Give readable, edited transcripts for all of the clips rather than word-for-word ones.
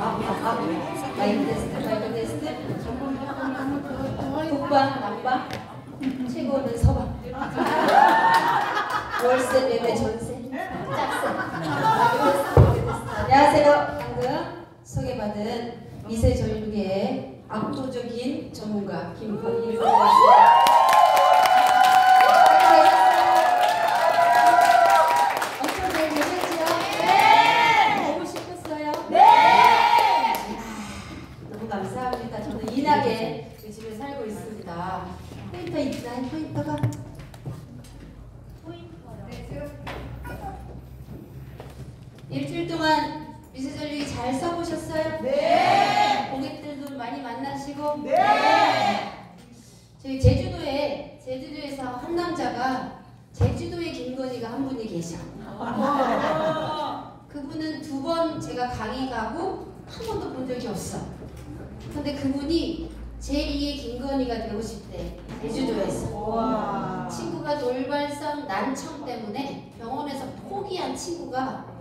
마이크 테스트. 북방, 남방, 최고는 서방. 월세, 매매, 전세, 짝세. 안녕하세요. 방금 소개받은 미세전류계의 압도적인 전문가 김건희입니다. 엄청 잘 계셨죠? 네! 보고 싶었어요? 네! 너무 감사합니다. 저는 인하게 요즘에 살고 있습니다. 포인터 있나요? 포인터가? 일주일 동안 미세전류기 잘 써보셨어요? 네! 고객들도 많이 만나시고? 네! 저희 제주도에서 한 남자가 제주도의 김건희가 한 분이 계셔. 그분은 2번 제가 강의 가고 한 번도 본 적이 없어. 근데 그분이 제2의 김건희가 되고 싶대. 제주도에서. 친구가 돌발성 난청 때문에 병원에서 포기한 친구가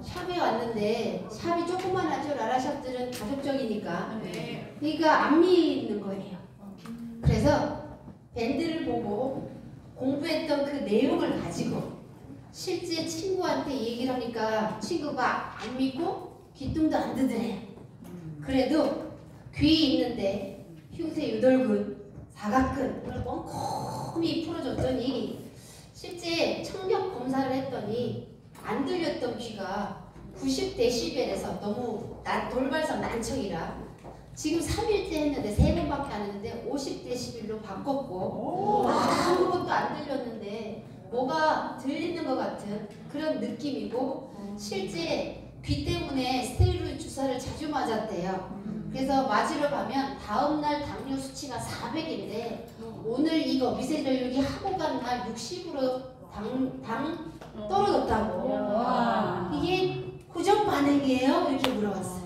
샵에 왔는데 샵이 조그만하죠. 라라샵들은 가족적이니까. 그러니까 안 믿는 거예요. 그래서 밴드를 보고 공부했던 그 내용을 가지고 실제 친구한테 얘기를 하니까 친구가 안 믿고 귀뚱도 안 듣더래요. 그래도 귀 있는데 흉쇄 유돌근, 사각근 이걸 꼼꼼히 풀어줬더니 실제 청력 검사를 했더니 안 들렸던 귀가 90dB에서 너무 돌발성 난청이라 지금 3일째 했는데 3번밖에 안 했는데 50dB로 바꿨고 아무것도 안 들렸는데 뭐가 들리는 것 같은 그런 느낌이고 실제 귀 때문에 스테로이드 주사를 자주 맞았대요. 그래서 맞으러 가면 다음날 당뇨 수치가 400인데 오늘 이거 미세전류기 하고 간 날 60으로 당 떨어졌다고. 이게 고정 반응이에요? 이렇게 물어봤어요.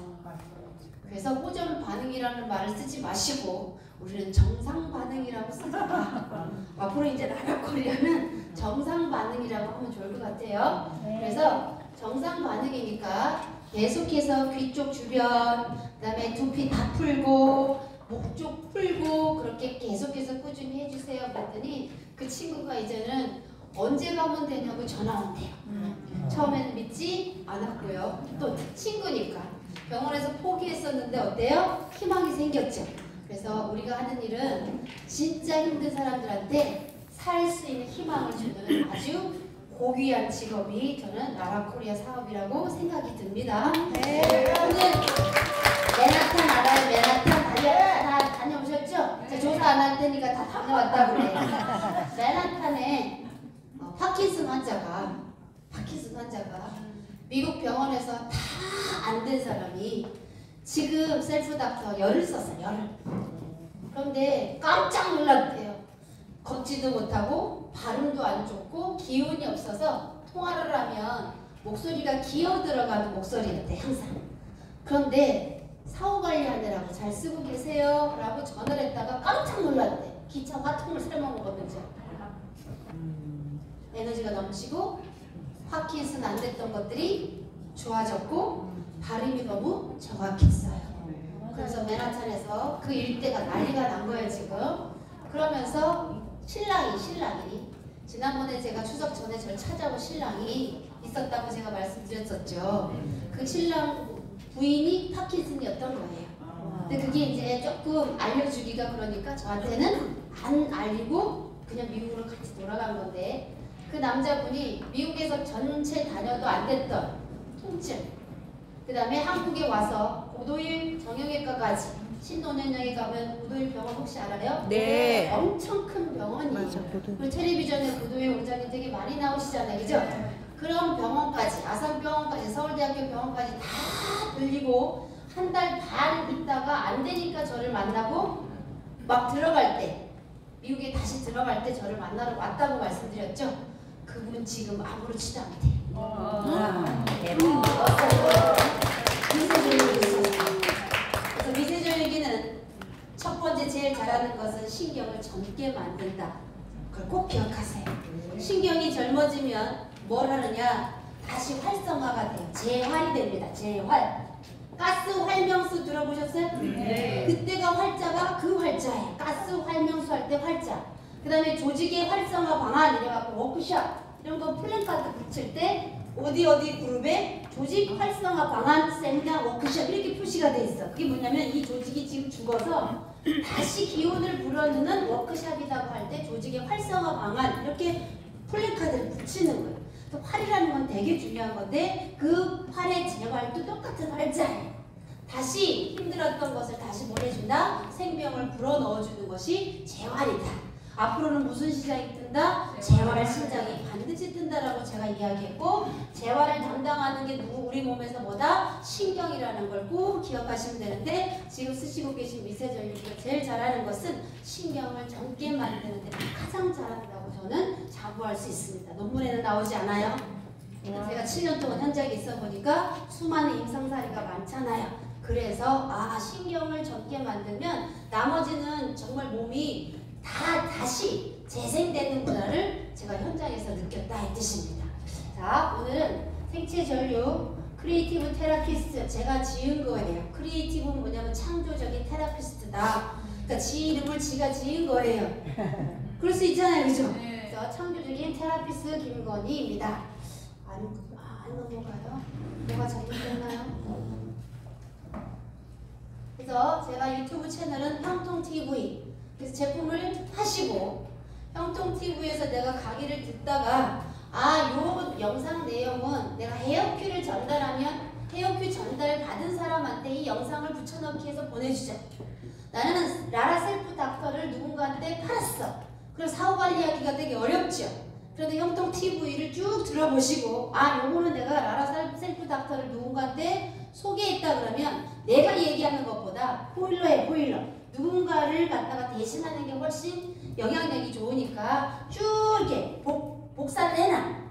그래서 호전 반응이라는 말을 쓰지 마시고 우리는 정상 반응이라고 쓰자. 앞으로 이제 라라코리아는 정상 반응이라고 하면 좋을 것 같아요. 그래서 정상 반응이니까 계속해서 귀 쪽 주변, 그다음에 두피 다 풀고 목 쪽 풀고 그렇게 계속해서 꾸준히 해주세요. 그랬더니 그 친구가 이제는 언제 가면 되냐고 전화 온대요. 처음에는 믿지 않았고요. 또 친구니까 병원에서 포기했었는데 어때요? 희망이 생겼죠. 그래서 우리가 하는 일은 진짜 힘든 사람들한테 살 수 있는 희망을 주는 아주 고귀한 직업이 저는 라라코리아 사업이라고 생각이 듭니다. 네. 오늘 맨하탄 알아요? 맨하탄 다 다녀오셨죠? 제가 조사 안 할 테니까 다 다녀왔다고 그래요. 맨하탄에 파킨슨 환자가 미국 병원에서 다 안 된 사람이 지금 셀프닥터 열을 썼어요. 열을. 그런데 깜짝 놀랐대요. 걷지도 못하고 발음도 안 좋고 기운이 없어서 통화를 하면 목소리가 기어 들어가는 목소리였대 항상. 그런데 사후관리하느라고 잘 쓰고 계세요 라고 전화를 했다가 깜짝 놀랐대. 기차 화통을 삶아먹었는지. 에너지가 넘치고 파킨슨 안 됐던 것들이 좋아졌고 발음이 너무 정확했어요. 그래서 맨하탄에서 그 일대가 난리가 난 거예요 지금. 그러면서 신랑이 지난번에 제가 추석 전에 저를 찾아온 신랑이 있었다고 제가 말씀드렸었죠. 그 신랑 부인이 파킨슨이었던 거예요. 근데 그게 이제 조금 알려주기가 그러니까 저한테는 안 알리고 그냥 미국으로 같이 돌아간 건데 그 남자분이 미국에서 전체 다녀도 안 됐던 통증 그 다음에 한국에 와서 고도일 정형외과까지 신논현역에 가면 고도일 병원 혹시 알아요? 네. 엄청 큰 병원이에요. 맞아, 그리고 텔레비전에 고도일 원장님 되게 많이 나오시잖아요. 그죠? 그런 병원까지 아산병원까지 서울대학교 병원까지 다 들리고 한 달 반 있다가 안 되니까 저를 만나고 막 들어갈 때 미국에 다시 들어갈 때 저를 만나러 왔다고 말씀드렸죠. 그분 지금 아무렇지도 않대요. 그래서 미세전류기는 첫 번째 제일 잘하는 것은 신경을 젊게 만든다. 그걸 꼭 기억하세요. 신경이 젊어지면 뭘 하느냐? 다시 활성화가 돼요. 재활이 됩니다. 재활. 가스 활명수 들어보셨어요? 네. 그때가 활자가 그 활자예요. 가스 활명수 할 때 활자. 그 다음에 조직의 활성화 방안 이래갖고 워크샵 이런 거 플랜카드 붙일 때 어디 그룹에 조직 활성화 방안 세미나 워크샵 이렇게 표시가 돼 있어. 그게 뭐냐면 이 조직이 지금 죽어서 다시 기운을 불어넣는 워크샵이라고 할 때 조직의 활성화 방안 이렇게 플랜카드를 붙이는 거예요. 그래서 활이라는 건 되게 중요한 건데 그 활의 재활도 똑같은 활자예요. 다시 힘들었던 것을 다시 보내준다. 생명을 불어넣어주는 것이 재활이다. 앞으로는 무슨 시장이 뜬다? 재활 시장이 반드시 뜬다라고 제가 이야기했고 재활을 담당하는 게 누구 우리 몸에서 뭐다? 신경이라는 걸 꼭 기억하시면 되는데 지금 쓰시고 계신 미세전류기가 제일 잘하는 것은 신경을 젊게 만드는 데 가장 잘한다고 저는 자부할 수 있습니다. 논문에는 나오지 않아요. 제가 7년 동안 현장에 있어 보니까 수많은 임상사례가 많잖아요. 그래서 신경을 젊게 만들면 나머지는 정말 몸이 다시 재생되는구나를 제가 현장에서 느꼈다 이 뜻입니다. 자, 오늘은 생체전류 크리에이티브 테라피스트 제가 지은 거예요. 크리에이티브는 뭐냐면 창조적인 테라피스트다. 그러니까 지 이름을 지가 지은 거예요. 그럴 수 있잖아요, 그죠? 그래서 창조적인 테라피스트 김건희입니다. 안 넘어가요? 뭐가 잘못됐나요? 그래서 제가 유튜브 채널은 형통TV 그래서 제품을 하시고 형통TV에서 내가 강의를 듣다가 요 영상 내용은 내가 헤어큐를 전달하면 헤어큐 전달 받은 사람한테 이 영상을 붙여넣기 해서 보내주자. 나는 라라 셀프 닥터를 누군가한테 팔았어. 그럼 사후관리하기가 되게 어렵죠. 그런데 형통TV를 쭉 들어보시고 요거는 내가 라라 셀프 닥터를 누군가한테 소개했다 그러면 내가 얘기하는 것보다 보일러에 보일러 누군가를 갖다가 대신하는 게 훨씬 영향력이 좋으니까 쭉 이렇게 복사를 해놔.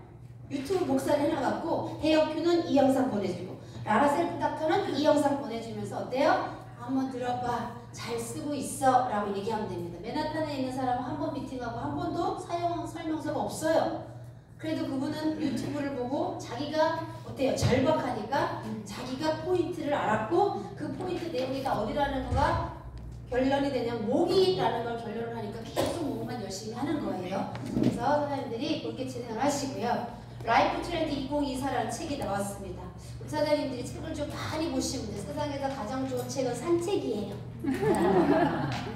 유튜브 복사를 해놔갖고 헤어큐는 이 영상 보내주고 라라 셀프 닥터는 이 영상 보내주면서 어때요? 한번 들어봐. 잘 쓰고 있어 라고 얘기하면 됩니다. 맨하탄에 있는 사람은 한 번 미팅하고 한 번도 사용 설명서가 없어요. 그래도 그분은 유튜브를 보고 자기가 어때요? 절박하니까 자기가 포인트를 알았고 그 포인트 내용이 다 어디라는 거가 결론이 되냐면 목이라는 걸 결론을 하니까 계속 목만 열심히 하는 거예요. 그래서 사장님들이 그렇게 진행을 하시고요. 라이프 트렌드 2024라는 책이 나왔습니다. 우리 사장님들이 책을 좀 많이 보시면 돼요. 세상에서 가장 좋은 책은 산책이에요.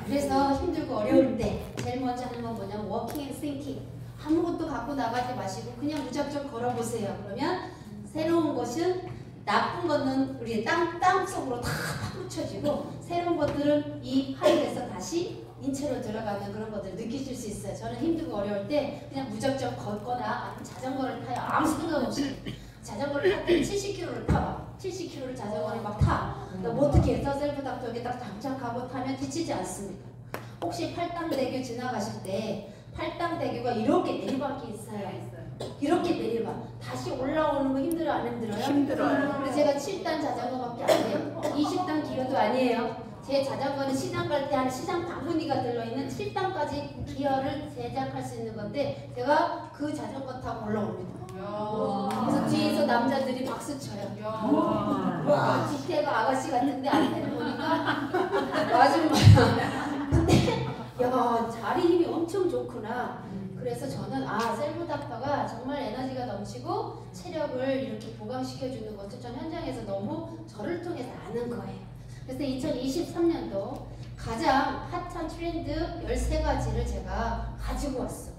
그래서 힘들고 어려울 때 제일 먼저 하는 건 뭐냐면 워킹 앤 싱킹. 아무것도 갖고 나가지 마시고 그냥 무작정 걸어보세요. 그러면 새로운 것은 나쁜 것은 우리 땅 속으로 다 파묻혀지고 새로운 것들은 이 하늘에서 다시 인체로 들어가는 그런 것들을 느끼실 수 있어요. 저는 힘들고 어려울 때 그냥 무작정 걷거나 아니면 자전거를 타요. 아무 생각 없이 자전거를 탈 때 70km를 타봐. 70km를 자전거를 막 타. 뭐 어떻게 해서 셀프 닥터에 딱 장착하고 타면 지치지 않습니다. 혹시 팔당대교 지나가실 때 팔당대교가 이렇게 내리막이 있어요. 이렇게 내려봐. 다시 올라오는 거 힘들어 안 힘들어요? 힘들어요. 그래서 제가 7단 자전거밖에 안 돼요. 20단 기어도 아니에요. 제 자전거는 시장 갈 때 한 시장 바구니가 들어있는 7단까지 기어를 제작할 수 있는 건데 제가 그 자전거 타고 올라옵니다. 그래서 뒤에서 남자들이 박수 쳐요. 와, 뒤태가 아가씨 같은데 앞에를 보니까 아줌마야. 근데 야, 자리 힘이 엄청 좋구나. 그래서 저는 셀프 닥터가 정말 에너지가 넘치고 체력을 이렇게 보강시켜주는 것을 전 현장에서 너무 저를 통해서 아는 거예요. 그래서 2023년도 가장 핫한 트렌드 13가지를 제가 가지고 왔어.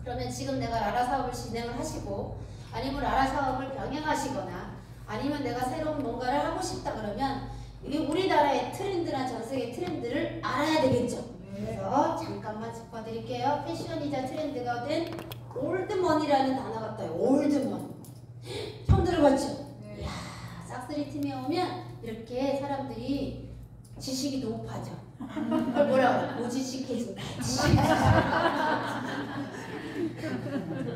그러면 지금 내가 라라 사업을 진행을 하시고 아니면 라라 사업을 병행하시거나 아니면 내가 새로운 뭔가를 하고 싶다 그러면 이게 우리나라의 트렌드나 전 세계 트렌드를 알아야 되겠죠. 그래서 잠깐만 짚어드릴게요. 패션이자 트렌드가 된 올드머니라는 단어가 떠요. 올드머니. 처음 들어봤죠? 이야, 싹쓸이 팀에 오면 이렇게 사람들이 지식이 높아져. 그걸 뭐라 그래? 무지식해진다.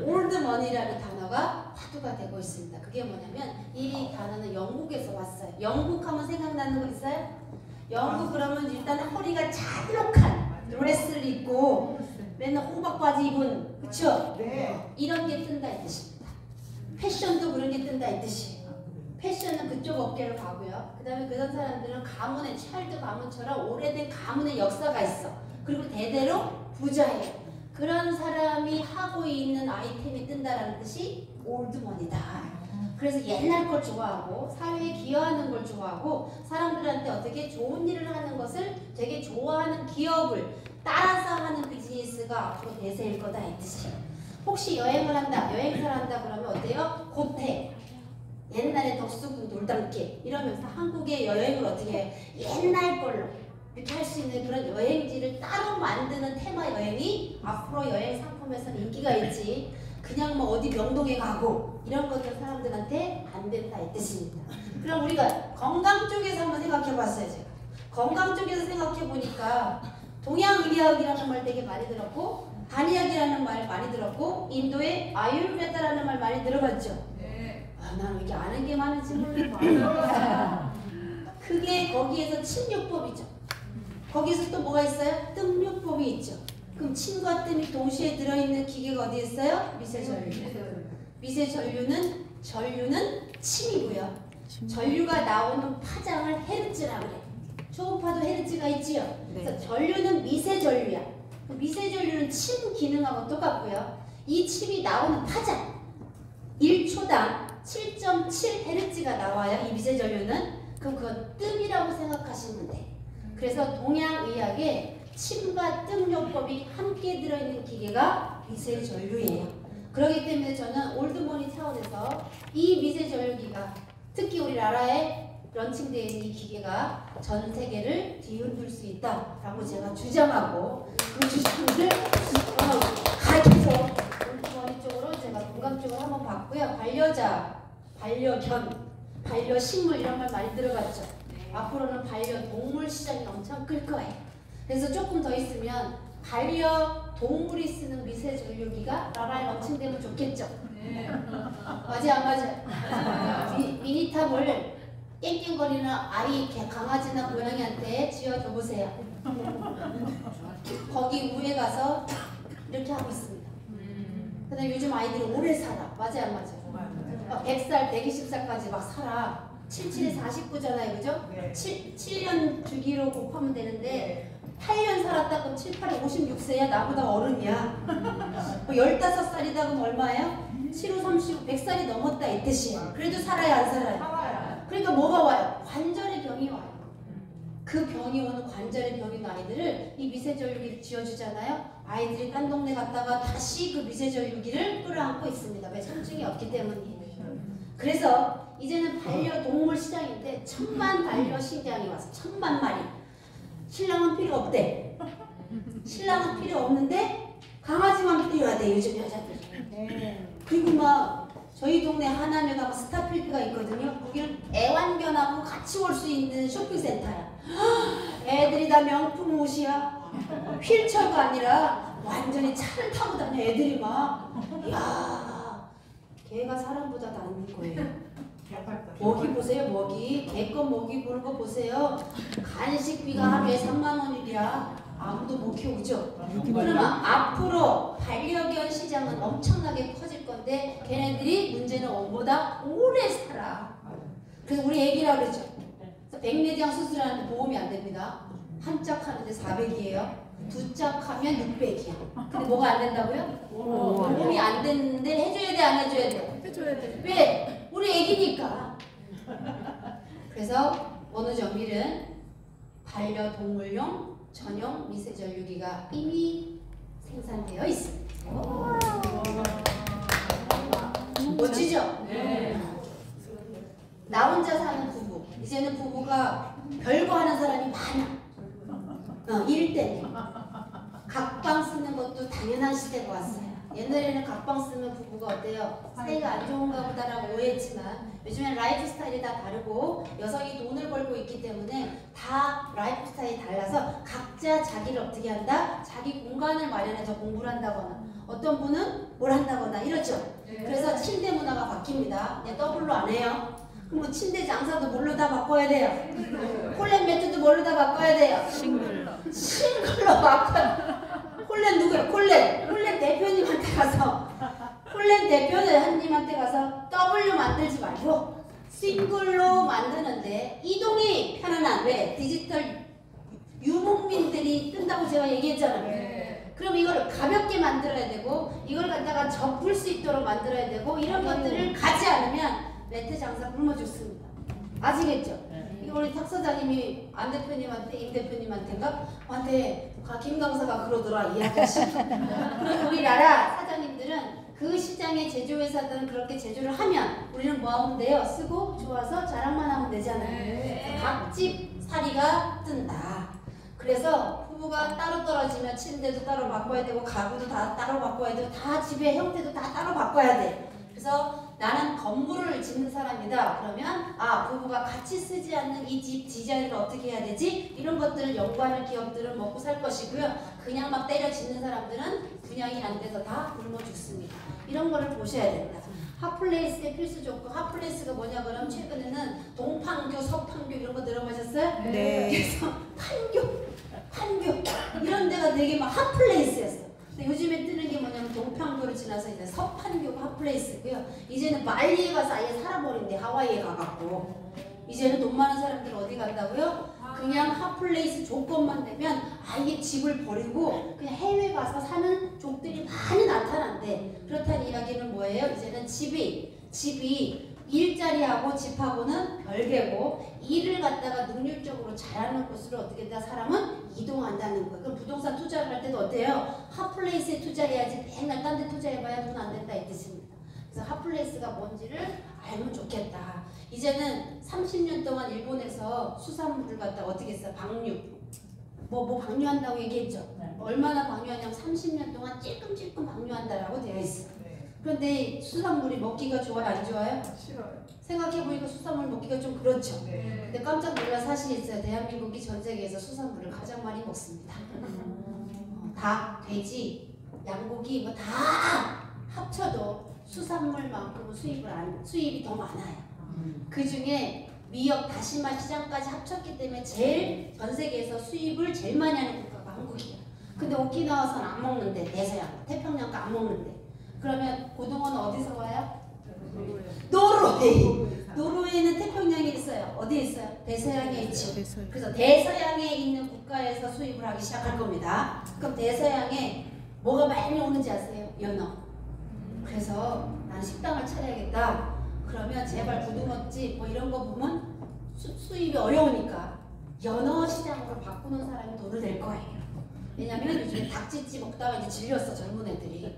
올드머니라는 단어가 화두가 되고 있습니다. 그게 뭐냐면 이 단어는 영국에서 왔어요. 영국 하면 생각나는 거 있어요? 영국 그러면 일단 허리가 잘록한 드레스를 입고 맨날 호박 바지 입은, 그쵸? 네. 이런 게 뜬다 이 뜻입니다. 패션도 그런 게 뜬다 이 뜻이에요. 패션은 그쪽 업계로 가고요. 그 다음에 그런 사람들은 가문의 찰드 가문처럼 오래된 가문의 역사가 있어. 그리고 대대로 부자예요. 그런 사람이 하고 있는 아이템이 뜬다라는 뜻이 올드머니다. 그래서 옛날 걸 좋아하고 사회에 기여하는 걸 좋아하고 사람들한테 어떻게 좋은 일을 하는 것을 되게 좋아하는 기업을 따라서 하는 비즈니스가 앞으로 대세일 거다 이 뜻이에요. 혹시 여행을 한다, 여행사를 한다 그러면 어때요? 고택, 옛날에 덕수궁 돌담길 이러면서 한국의 여행을 어떻게 해요? 옛날 걸로 이렇게 할 수 있는 그런 여행지를 따로 만드는 테마 여행이 앞으로 여행 상품에서는 인기가 있지. 그냥 뭐 어디 명동에 가고 이런 것들 사람들한테 안 된다 이 뜻입니다. 그럼 우리가 건강 쪽에서 한번 생각해 봤어요. 제가 건강 쪽에서 생각해 보니까 동양의학이라는 말 되게 많이 들었고 한의학이라는 말 많이 들었고 인도의 아유르베다라는 말 많이 들어봤죠. 난 왜 이렇게 아는 게 많은지 모르겠어. 그게 거기에서 침요법이죠. 거기서 또 뭐가 있어요? 뜸요법이 있죠. 그럼 침과 뜸이 동시에 들어있는 기계가 어디에 있어요? 미세전류. 미세전류는 침이고요. 전류가 나오는 파장을 헤르츠라고 그래. 초음파도 헤르츠가 있지요. 그래서 전류는 미세전류야. 미세전류는 침 기능하고 똑같고요. 이 침이 나오는 파장 1초당 7.7Hz가 나와요. 이 미세전류는. 그럼 그건 뜸이라고 생각하시면 돼. 그래서 동양의학에 침과 뜸요법이 함께 들어있는 기계가 미세전류예요. 그렇기 때문에 저는 올드머니 차원에서 이 미세전류기가 특히 우리 나라에 런칭되어 있는 이 기계가 전 세계를 뒤흔들 수 있다라고 제가 주장하고 그 주장을 가르쳐서 올드머니 쪽으로 제가 공감적으로 한번 봤고요. 반려자, 반려견, 반려식물 이런 말 많이 들어봤죠. 앞으로는 반려동물 시장이 엄청 클 거예요. 그래서 조금 더 있으면 반려동물이 쓰는 미세전류기가 나라에 런칭되면 좋겠죠. 맞아요, 안 맞아요? 미니탑을 깽깽거리는 아이, 강아지나 고양이한테 지어줘 보세요. 거기 위에 가서 이렇게 하고 있습니다. 근데 요즘 아이들이 오래 살아. 맞아요, 안 맞아요? 100살, 120살까지 막 살아. 77에 49잖아요, 그죠? 7년 주기로 곱하면 되는데 8년 살았다 그럼 7, 8에 56세야. 나보다 어른이야. 15살이다 그럼 얼마예요? 7, 5, 35, 100살이 넘었다 이 뜻이에요. 그래도 살아야 안 살아요? 그러니까 뭐가 와요? 관절의 병이 와요. 그 병이 오는 관절의 병이 오는 아이들을 이 미세전류기를 지어주잖아요. 아이들이 딴 동네 갔다가 다시 그 미세전류기를 끌어안고 있습니다. 왜? 통증이 없기 때문이에요. 그래서 이제는 반려동물 시장인데 1000만 반려식량이 와서 1000만 마리. 신랑은 필요 없대. 신랑은 필요 없는데 강아지만 필요해야 돼 요즘 여자들. 그리고 막 저희 동네 하남에 가면 스타필드가 있거든요. 거기는 애완견하고 같이 올 수 있는 쇼핑센터야. 애들이 다 명품 옷이야. 휠체어가 아니라 완전히 차를 타고 다녀. 애들이 막 이야 걔가 사람보다 낫는 거예요. 먹이 보세요. 먹이. 개껌 먹이 보는 거 보세요. 간식비가 하루에 3만 원이야. 아무도 못 키우죠. 그러면 앞으로 반려견 시장은 엄청나게 커질 건데 걔네들이 문제는 엄보다 오래 살아. 그래서 우리 애기라 그러죠. 그래서 백내장 수술하는데 보험이 안 됩니다. 한 짝 하는데 400이에요. 두 짝 하면 600이야. 근데 뭐가 안 된다고요? 보험이 안 됐는데 해줘야 돼, 안 해줘야 돼? 해줘야 돼. 왜? 우리 애기니까. 그래서 어느 정밀은 반려동물용 전용 미세전류기가 이미 생산되어 있습니다. 멋지죠? 네. 나 혼자 사는 부부. 이제는 부부가 별거 하는 사람이 많아. 일 때문에. 각방 쓰는 것도 당연한 시대가 왔어요. 옛날에는 각방 쓰면 부부가 어때요? 사이가 안 좋은가 보다라고 오해했지만 요즘엔 라이프 스타일이 다 다르고 여성이 돈을 벌고 있기 때문에 다 라이프 스타일이 달라서 각자 자기를 어떻게 한다? 자기 공간을 마련해서 공부를 한다거나 어떤 분은 뭘 한다거나 이러죠. 그래서 침대 문화가 바뀝니다. 그냥 더블로 안 해요. 그럼 침대 장사도 뭘로 다 바꿔야 돼요? 콜렛 매트도 뭘로 다 바꿔야 돼요? 싱글로 바꿔요. 콜렛 누구야? 콜렛 대표님한테 가서 콜렛 대표님한테 가서 W 만들지 말고 싱글로 만드는데 이동이 편안한 왜? 디지털 유목민들이 뜬다고 제가 얘기했잖아요. 네. 그럼 이걸 가볍게 만들어야 되고 이걸 갖다가 접을 수 있도록 만들어야 되고 이런 것들을 가지 않으면 매트 장사 굶어 죽습니다. 아시겠죠? 이거 우리 탁 사장님이 안 대표님한테 임 대표님한테인가? 한테 김 강사가 그러더라 이 아저씨. 그럼 우리나라 사장님들은 그 시장의 제조회사들은 그렇게 제조를 하면 우리는 뭐 하면 돼요? 쓰고 좋아서 자랑만 하면 되잖아요. 각집 사리가 뜬다. 그래서 부부가 따로 떨어지면 침대도 따로 바꿔야 되고 가구도 다 따로 바꿔야 되고 다 집의 형태도 다 따로 바꿔야 돼. 그래서 나는 건물을 짓는 사람이다. 그러면 부부가 같이 쓰지 않는 이 집 디자인을 어떻게 해야 되지? 이런 것들을 연구하는 기업들은 먹고 살 것이고요. 그냥 막 때려 짓는 사람들은 분양이 안 돼서 다 굶어 죽습니다. 이런 거를 보셔야 됩니다. 핫플레이스의 필수 조건, 핫플레이스가 뭐냐 그러면 최근에는 동판교, 서판교 이런 거 들어보셨어요? 네. 그래서 판교 이런 데가 되게 막 핫플레이스였어. 근데 요즘에 뜨는 게 뭐냐면 동판교를 지나서 이제 서판교가 핫플레이스고요. 이제는 말리에 가서 아예 살아버린대. 하와이에 가갖고. 이제는 돈 많은 사람들 어디 간다고요? 그냥 핫플레이스 조건만 되면 아예 집을 버리고 그냥 해외 가서 사는 족들이 많이 나타난대. 그렇다는 이야기는 뭐예요? 이제는 집이 일자리하고 집하고는 별개고 일을 갖다가 능률적으로 잘하는 곳으로 어떻게 다 사람은 이동한다는 거예요. 그럼 부동산 투자를 할 때도 어때요? 핫플레이스에 투자해야지 맨날 딴 데 투자해봐야 돈 안 된다 이 뜻입니다. 그래서 핫플레이스가 뭔지를 알면 좋겠다. 이제는 30년 동안 일본에서 수산물을 갖다가 어떻게 했어요? 방류. 뭐 방류한다고 얘기했죠. 얼마나 방류하냐면 30년 동안 찔끔찔끔 방류한다라고 되어 있어요. 그런데 수산물이 먹기가 좋아요? 안 좋아요? 싫어요. 생각해보니까 수산물 먹기가 좀 그렇죠. 네. 근데 깜짝 놀란 사실이 있어요. 대한민국이 전 세계에서 수산물을 가장 많이 먹습니다. 닭, 돼지, 양고기 뭐 다 합쳐도 수산물만큼은 수입이 더 많아요. 그 중에 미역, 다시마 시장까지 합쳤기 때문에 제일 전 세계에서 수입을 제일 많이 하는 국가가 한국이에요. 근데 오키나와선 안 먹는데, 대서양, 태평양가 안 먹는데. 그러면 고등어는 어디서 와요? 노르웨이. 노르웨이는 태평양에 있어요. 어디에 있어요? 대서양에 있죠. 그래서 대서양에 있는 국가에서 수입을 하기 시작할 겁니다. 그럼 대서양에 뭐가 많이 오는지 아세요? 연어. 그래서 난 식당을 차려야겠다. 그러면 제발 고등어집 뭐 이런 거 보면 수입이 어려우니까 연어 시장으로 바꾸는 사람이 돈을 낼 거예요. 왜냐면 요즘에 닭찌찌 먹다가 이제 질렸어 젊은 애들이.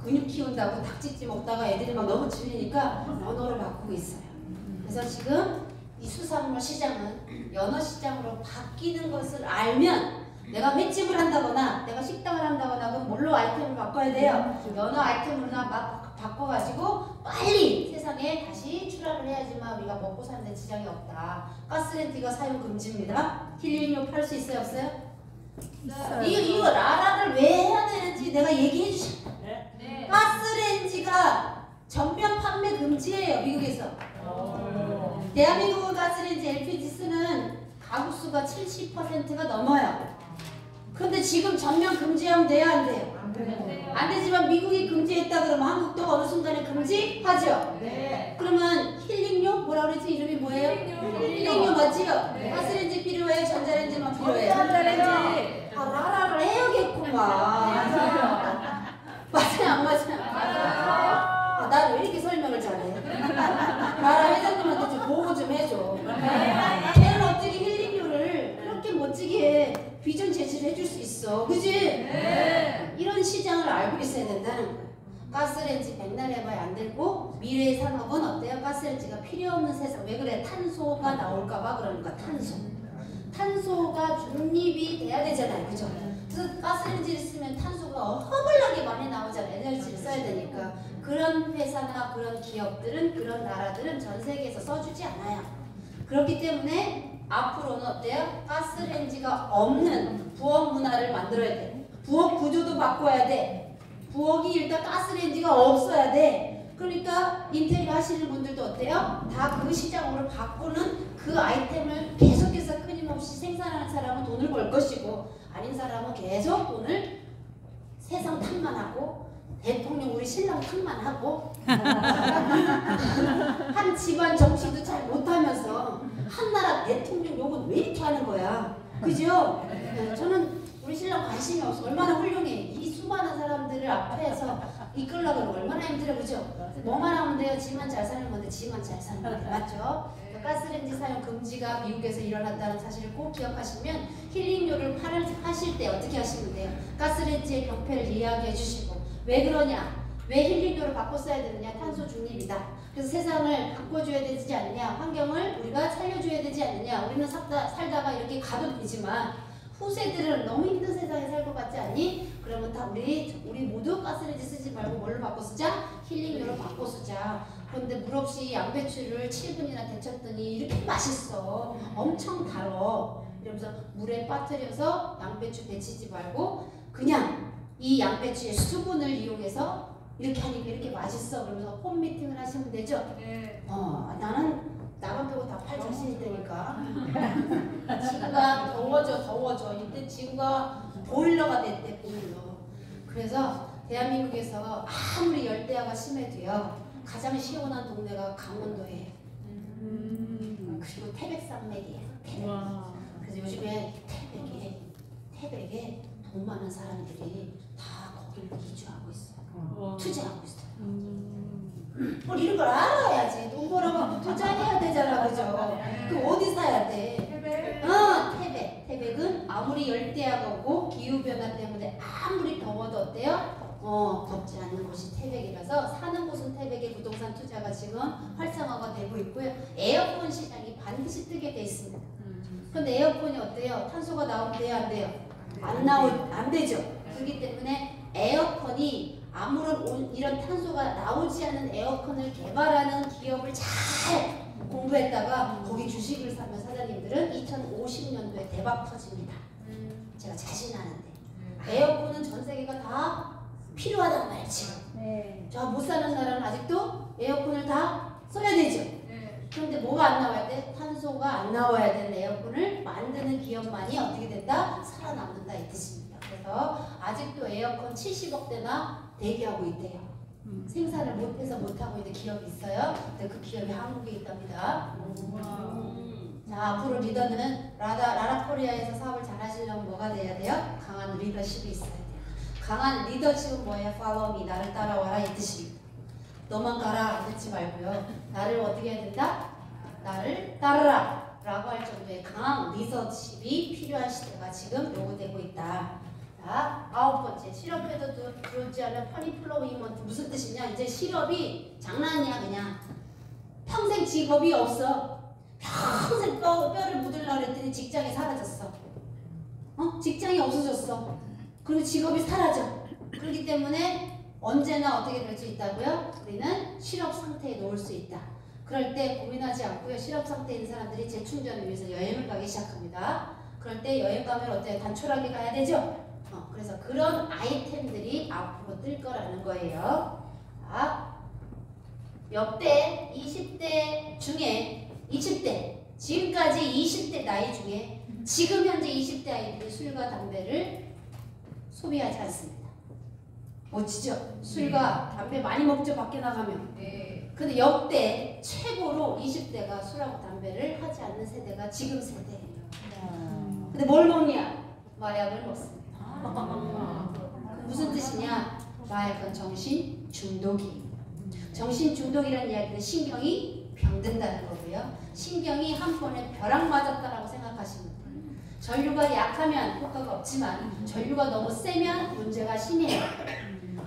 근육 키운다고 닭찌찌 먹다가 애들이 막 너무 질리니까 연어를 바꾸고 있어요. 그래서 지금 이 수산물 시장은 연어 시장으로 바뀌는 것을 알면 내가 횟집을 한다거나 내가 식당을 한다거나 그럼 뭘로 아이템을 바꿔야 돼요? 연어 아이템으로 막 바꿔가지고 빨리 세상에 다시 출하를 해야지만 우리가 먹고 사는 데 지장이 없다. 가스렌지가 사용 금지입니다. 힐링료 팔 수 있어요? 없어요? 있어요. 이거 라라를 왜 해야 되는지 내가 얘기해 주실게요. 네. 가스레인지가 전면 판매 금지예요. 미국에서. 대한민국은 가스레인지 LPG 쓰는 가구 수가 70%가 넘어요. 그런데 지금 전면 금지하면 돼요? 안 돼요? 안 돼요. 안 되지만 미국이 금지했다 그러면 한국도 어느 순간에 금지하죠? 네. 그러면 힐링료? 뭐라 그랬지? 이름이 뭐예요? 힐링료 맞지요? 네. 가스레인지 필요해요? 전자레인지만 필요해요? 전자레인지. 라라를 해야겠구만. 맞아요. 맞아요? 안 맞아요? 난 왜 이렇게 설명을 잘해? 나라 회장님한테 좀 보고 좀 해줘. 걔는 어떻게 힐링료를 그렇게 멋지게 비전 제시를 해줄 수 있어. 그지? 네. 이런 시장을 알고 있어야 된다는 거야. 가스레인지 백날 해봐야 안 되고 미래의 산업은 어때요? 가스레인지가 필요 없는 세상. 왜 그래? 탄소가 나올까봐 그러니까 탄소가 중립이 돼야 되잖아요. 그죠? 그래서 가스레인지를 쓰면 탄소가 허물나게 많이 나오잖아요. 에너지를 써야 되니까. 그런 회사나 그런 기업들은 그런 나라들은 전 세계에서 써주지 않아요. 그렇기 때문에 앞으로는 어때요? 가스레인지가 없는 부엌 문화를 만들어야 돼. 부엌 구조도 바꿔야 돼. 부엌이 일단 가스레인지가 없어야 돼. 그러니까 인테리어 하시는 분들도 어때요? 다 그 시장으로 바꾸는 그 아이템을 계속해서 끊임없이 생산하는 사람은 돈을 벌 것이고 아닌 사람은 계속 돈을 세상 탓만 하고 대통령 우리 신랑 탓만 하고 한 집안 정치도 잘 못하면서 한 나라 대통령 욕은 왜 이렇게 하는 거야? 그죠? 네, 저는 우리 신랑 관심이 없어. 얼마나 훌륭해. 이 수많은 사람들을 앞에서 이끌려고 얼마나 힘들어. 그죠? 뭐만 하면 돼요. 지만 잘 사는 건데 지만 잘 사는 건데. 맞죠? 가스레인지 사용 금지가 미국에서 일어났다는 사실을 꼭 기억하시면 힐링료를 하실 때 어떻게 하시면 돼요? 가스레인지의 병폐를 이야기해 주시고 왜 그러냐? 왜 힐링료를 바꿔 써야 되느냐? 탄소 중립이다. 그래서 세상을 바꿔줘야 되지 않느냐? 환경을 우리가 살려줘야 되지 않느냐? 우리는 살다가 이렇게 가도 되지만 후세들은 너무 힘든 세상에 살 것 같지 않니? 그러면 다 우리 모두 가스레인지 쓰지 말고 뭘로 바꿔 쓰자? 힐링료로 바꿔 쓰자. 그런데 물 없이 양배추를 7분이나 데쳤더니 이렇게 맛있어. 엄청 달어. 이러면서 물에 빠뜨려서 양배추 데치지 말고 그냥 이 양배추의 수분을 이용해서 이렇게 하니까 이렇게 맛있어. 그러면서 홈 미팅을 하시면 되죠? 네. 나는 나만 빼고 다 팔 자신 있다니까. 지구가 더워져. 이때 지구가 보일러가 됐대, 보일러. 그래서 대한민국에서 아무리 열대야가 심해도요, 가장 시원한 동네가 강원도예요. 그리고 태백산맥이에요. 태백. 그래서 요즘에 태백에 돈 많은 사람들이 다 거기를 이주하고 있어요. 투자하고 있어요. 뭘 이런 걸 알아야지. 돈 벌어갖고 투자해야 되잖아, 그죠? 그 어디 사야 돼? 태백. 태백은 아무리 열대야가 오고 기후변화 때문에 아무리 더워도 어때요? 덥지 않는 곳이 태백이라서 사는 곳은 태백의 부동산 투자가 지금 활성화가 되고 있고요. 에어컨 시장이 반드시 뜨게 돼 있습니다. 그런데 에어컨이 어때요? 탄소가 나오면 돼요, 안 돼요? 안 되죠. 그렇기 때문에 에어컨이 아무런 이런 탄소가 나오지 않은 에어컨을 개발하는 기업을 잘 공부했다가 거기 주식을 사면 사장님들은 2050년도에 대박 터집니다. 제가 자신하는데 에어컨은 전 세계가 다 필요하단 말이죠. 네. 저 못 사는 나라는 아직도 에어컨을 다 써야 되죠. 네. 그런데 뭐가 안 나와야 돼? 탄소가 안 나와야 되는 에어컨을 만드는 기업만이 어떻게 된다? 살아남는다 이 뜻입니다. 그래서 아직도 에어컨 70억 대나 대기하고 있대요. 생산을 못해서 못하고 있는 기업이 있어요. 근데 그 기업이 한국에 있답니다. 자, 앞으로 리더는 라라코리아에서 사업을 잘 하시려면 뭐가 돼야 돼요? 강한 리더십이 있어야 돼요. 강한 리더십은 뭐예요? Follow me, 나를 따라와라 이 뜻입니다. 너만 가라 듣지 말고요. 나를 어떻게 해야 된다? 나를 따르라 라고 할 정도의 강한 리더십이 필요한 시대가 지금 요구되고 있다. 자, 9번째, 실업해도 들어오지 않은 퍼니플로이먼트. 무슨 뜻이냐? 이제 실업이 장난이야. 그냥 평생 직업이 없어. 평생 뼈를 묻으려고 했더니 직장이 사라졌어. 직장이 없어졌어. 그리고 직업이 사라져. 그렇기 때문에 언제나 어떻게 될 수 있다고요? 우리는 실업 상태에 놓을 수 있다. 그럴 때 고민하지 않고요. 실업 상태에 있는 사람들이 재충전을 위해서 여행을 가기 시작합니다. 그럴 때 여행 가면 어때요? 단촐하게 가야 되죠? 그래서 그런 아이템들이 앞으로 뜰 거라는 거예요. 자, 역대 20대 중에 20대, 지금까지 20대 나이 중에 지금 현재 20대 아이들이 술과 담배를 소비하지 않습니다. 멋지죠? 술과 담배 많이 먹죠, 밖에 나가면. 네. 근데 역대 최고로 20대가 술하고 담배를 하지 않는 세대가 지금 세대예요. 근데 뭘 먹냐? 마약을 먹습니다. 무슨 뜻이냐? 마약은 정신 중독이. 정신 중독이라는 이야기는 신경이 병든다는 거고요. 신경이 한 번에 벼락 맞았다라고 생각하시면 돼요. 전류가 약하면 효과가 없지만 전류가 너무 세면 문제가 심해요.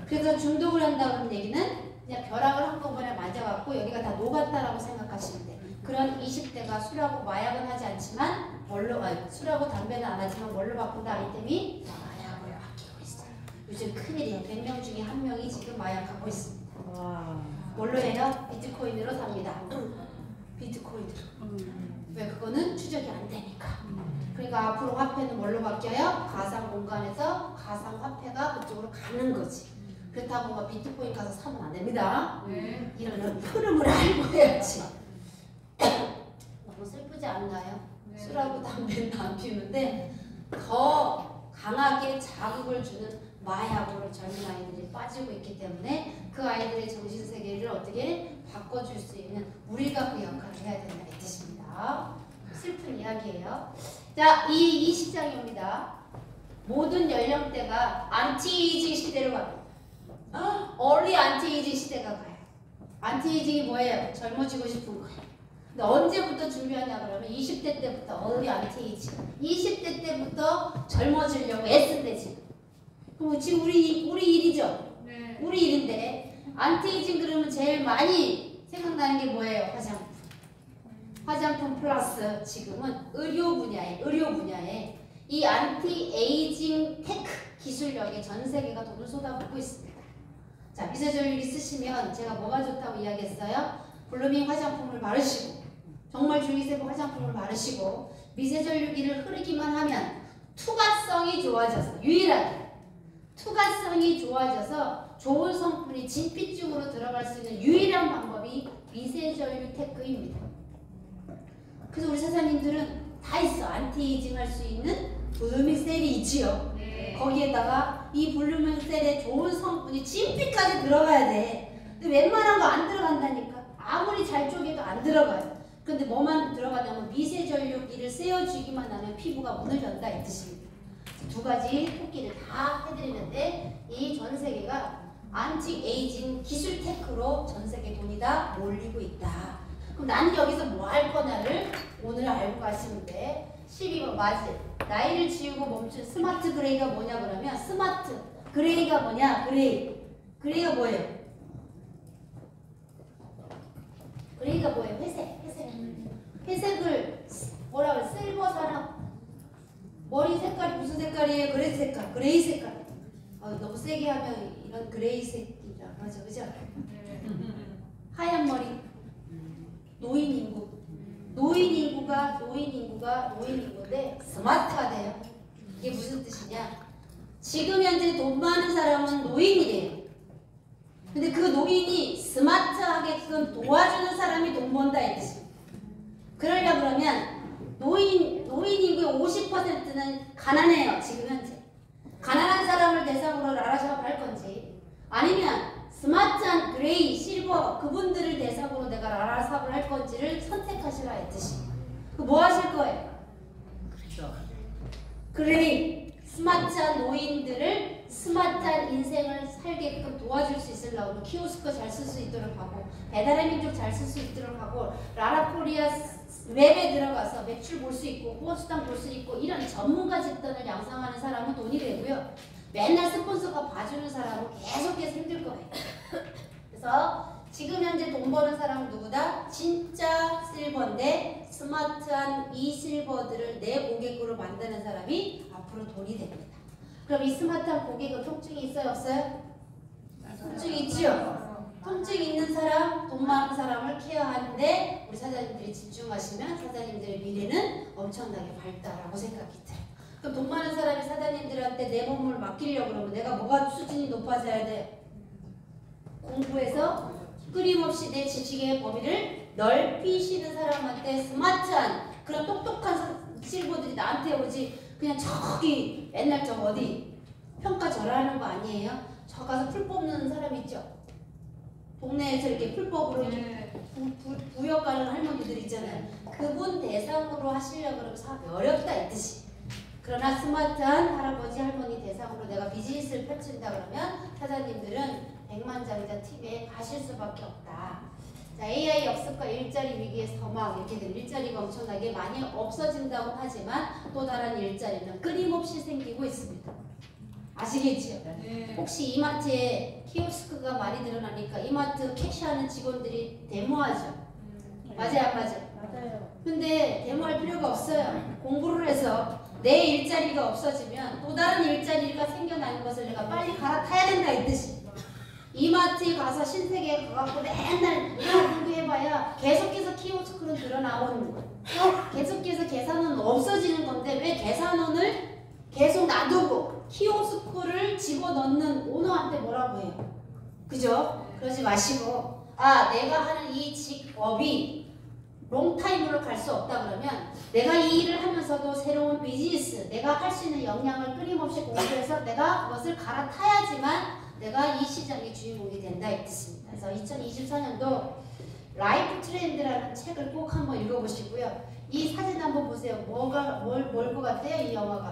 그래서 중독을 한다는 얘기는 그냥 벼락을 한꺼번에 맞아갖고 여기가 다 녹았다라고 생각하시면 돼요. 그런 20대가 술하고 마약은 하지 않지만 술하고 담배는 안 하지만 뭘로 바꾼다? 아이템이 마약을 바뀌고 있어요. 요즘 큰일이에요. 100명 중에 1명이 지금 마약 갖고 있습니다. 뭘로 해요? 비트코인으로 삽니다. 비트코인으로. 왜? 그거는 추적이 안 되니까. 그러니까 앞으로 화폐는 뭘로 바뀌어요? 가상 공간에서 가상 화폐가 그쪽으로 가는 거지. 그렇다고 뭐 비트코인 가서 사면 안 됩니다. 네. 이런 흐름을 알고 해야지. 너무 슬프지 않나요? 네. 술하고 담배는 안 피우는데 더 강하게 자극을 주는 마약으로 젊은 아이들이 빠지고 있기 때문에 그 아이들의 정신세계를 어떻게 바꿔줄 수 있는 우리가 그 역할을 해야 된다는 뜻입니다. 슬픈 이야기예요. 자, 이 시장입니다. 모든 연령대가 안티에이징 시대로 갑니다. 얼리 안티에이징 시대가 가요. 안티에이징이 뭐예요? 젊어지고 싶은 거예요. 근데 언제부터 준비하냐 그러면 20대 때부터 얼리 안티에이징. 20대 때부터 젊어지려고 애쓴대지. 그럼 지금 우리 일이죠? 네. 우리 일인데 안티에이징 그러면 제일 많이 생각나는 게 뭐예요? 화장품. 화장품 플러스 지금은 의료 분야에 이 안티에이징 테크 기술력에 전 세계가 돈을 쏟아붓고 있습니다. 자, 미세전류기 쓰시면 제가 뭐가 좋다고 이야기했어요? 블루밍 화장품을 바르시고 정말 줄기세포 화장품을 바르시고 미세전류기를 흐르기만 하면 투과성이 좋아져서 유일하게 투과성이 좋아져서 좋은 성분이 진피증으로 들어갈 수 있는 유일한 방법이 미세전류 테크입니다. 그래서 우리 사장님들은 다 있어. 안티에이징 할 수 있는 블루밍 셀이 있지요. 네. 거기에다가 이 블루밍 셀에 좋은 성분이 진피까지 들어가야 돼. 근데 웬만한 거 안 들어간다니까. 아무리 잘 쪼개도 안 들어가요. 근데 뭐만 들어가냐면 미세전류기를 쐬어주기만 하면 피부가 문을 연다 이 뜻입니다. 두 가지 토끼를 다 해드리는데 이 전 세계가 안티에이징 기술 테크로 전 세계 돈이 다 몰리고 있다. 그럼 나는 여기서 뭐 할 거냐를 오늘 알고 가시면 돼. 12번 맞지? 나이를 지우고 멈춘 스마트 그레이가 뭐냐 그러면 스마트 그레이가 뭐냐? 그레이가 뭐예요? 그레이가 뭐예요? 회색을 뭐라 그래? 실버 산업 머리 색깔이 무슨 색깔이에요? 그레이 색깔. 너무 세게 하면 이런 그레이 색이라 맞아, 그죠? 하얀 머리. 노인 인구인데 스마트하대요. 이게 무슨 뜻이냐? 지금 현재 돈 많은 사람은 노인이래요. 근데 그 노인이 스마트하게끔 도와주는 사람이 돈 번다 이 뜻입니다. 그러려 그러면 노인 인구의 50%는 가난해요. 지금 현재. 가난한 사람을 대상으로 라라샵 할 건지 아니면 스마트한 그레이, 실버 그분들을 대상으로 내가 라라샵을 할 건지를 선택하시라 했듯이 뭐 하실 거예요? 그레이, 스마트한 노인들을 스마트한 인생을 살게끔 도와줄 수 있으려고 키오스크 잘 쓸 수 있도록 하고 배달의 민족 잘 쓸 수 있도록 하고 라라코리아 웹에 들어가서 매출 볼 수 있고 후원수당 볼 수 있고 이런 전문가 집단을 양성하는 사람은 돈이 되고요. 맨날 스폰서가 봐주는 사람은 계속해서 힘들 거예요. 그래서 지금 현재 돈 버는 사람은 누구다? 진짜 실버인데 스마트한 이 실버들을 내 고객으로 만드는 사람이 앞으로 돈이 됩니다. 그럼 이 스마트한 고객은 통증이 있어요? 없어요? 통증이 있죠? 통증 있는 사람, 돈 많은 사람을 케어하는데 우리 사장님들이 집중하시면 사장님들의 미래는 엄청나게 밝다라고 생각이 들어요. 그럼 돈 많은 사람이 사장님들한테 내 몸을 맡기려고 그러면 내가 뭐가 수준이 높아져야 돼? 공부해서 끊임없이 내 지식의 범위를 넓히시는 사람한테 스마트한 그런 똑똑한 실버들이 나한테 오지 그냥 저기 옛날 저 어디 평가 절하는 거 아니에요? 저 가서 풀 뽑는 사람 있죠? 동네에서 이렇게 풀법으로 부역 가는 할머니들 있잖아요. 그분 대상으로 하시려고 그러면 사업이 어렵다 이 뜻이. 그러나 스마트한 할아버지 할머니 대상으로 내가 비즈니스를 펼친다 그러면 사장님들은 백만장자 팀에 가실 수밖에 없다. 자, AI 역습과 일자리 위기의 서막 이렇게 되면 일자리가 엄청나게 많이 없어진다고 하지만 또 다른 일자리는 끊임없이 생기고 있습니다. 아시겠지요? 네. 혹시 이마트에 키오스크가 많이 늘어나니까 이마트 캐시하는 직원들이 데모하죠? 맞아요, 안 맞아요? 맞아요. 근데 데모할 필요가 없어요. 공부를 해서 내 일자리가 없어지면 또 다른 일자리가 생겨나는 것을 내가 빨리 갈아타야 된다 이 뜻이. 이마트에 가서 신세계에 가갖고 맨날 공부해봐야 계속해서 키오스크는 늘어나오는 거예요. 계속해서 계산은 없어지는 건데 왜 계산원을 계속 놔두고 키오스크를 집어넣는 오너한테 뭐라고 해요? 그죠? 그러지 마시고 내가 하는 이 직업이 롱타임으로 갈 수 없다 그러면 내가 이 일을 하면서도 새로운 비즈니스, 내가 할 수 있는 역량을 끊임없이 공부해서 내가 그것을 갈아타야지만 내가 이 시장의 주인공이 된다 이 뜻입니다. 그래서 2024년도 라이프 트렌드라는 책을 꼭 한번 읽어보시고요. 이 사진 한번 보세요. 뭘 것 같아요? 이 영화가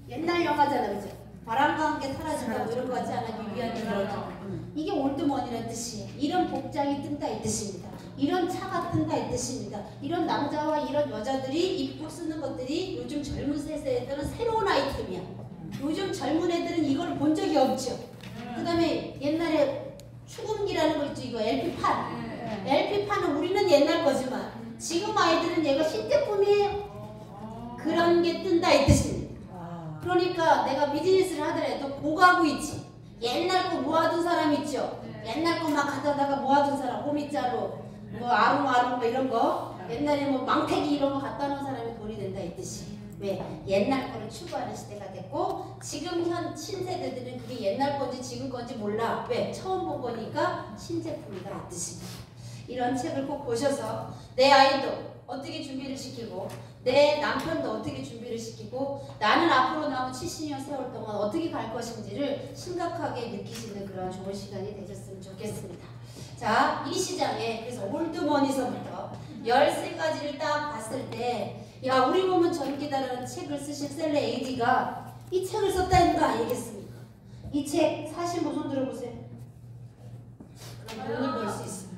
옛날 영화잖아, 그죠? 바람과 함께 사라진다고 이런 거 같지 않아? 유비안이 그러죠. 이게 올드머니라는 뜻이에요. 이런 복장이 뜬다 이 뜻입니다. 이런 차가 뜬다 이 뜻입니다. 이런 남자와 이런 여자들이 입고 쓰는 것들이 요즘 젊은 세대들은 새로운 아이템이야. 요즘 젊은 애들은 이걸 본 적이 없죠. 그 다음에 옛날에 축음기라는 거 있죠. 이거 LP판. LP판은 우리는 옛날 거지만 지금 아이들은 얘가 신제품이에요. 그런 게 뜬다 이 뜻입니다. 그러니까 내가 비즈니스를 하더라도 고가구 있지. 옛날 거 모아둔 사람 있죠. 옛날 거 막 갖다다가 모아둔 사람, 호미자루, 뭐 아롱아롱 뭐 이런 거, 옛날에 뭐 망태기 이런 거 갖다 놓은 사람이 돈이 된다 이 뜻이. 왜? 옛날 거를 추구하는 시대가 됐고 지금 현 신세대들은 그게 옛날 건지 지금 건지 몰라. 왜? 처음 본 거니까 신제품이다 이 뜻입니다. 이런 책을 꼭 보셔서 내 아이도 어떻게 준비를 시키고 내 남편도 어떻게 준비를 시키고 나는 앞으로 남은 70년 세월 동안 어떻게 갈 것인지를 심각하게 느끼시는 그런 좋은 시간이 되셨으면 좋겠습니다. 자, 이 시장에 그래서 올드머니서부터 13가지를 딱 봤을 때 야, 우리 몸은 전기다라는 책을 쓰신 셀레 에이디가 이 책을 썼다는 거 아니겠습니까? 이 책 사신 분 손 들어보세요. 그럼 돈을 벌 수 있습니다.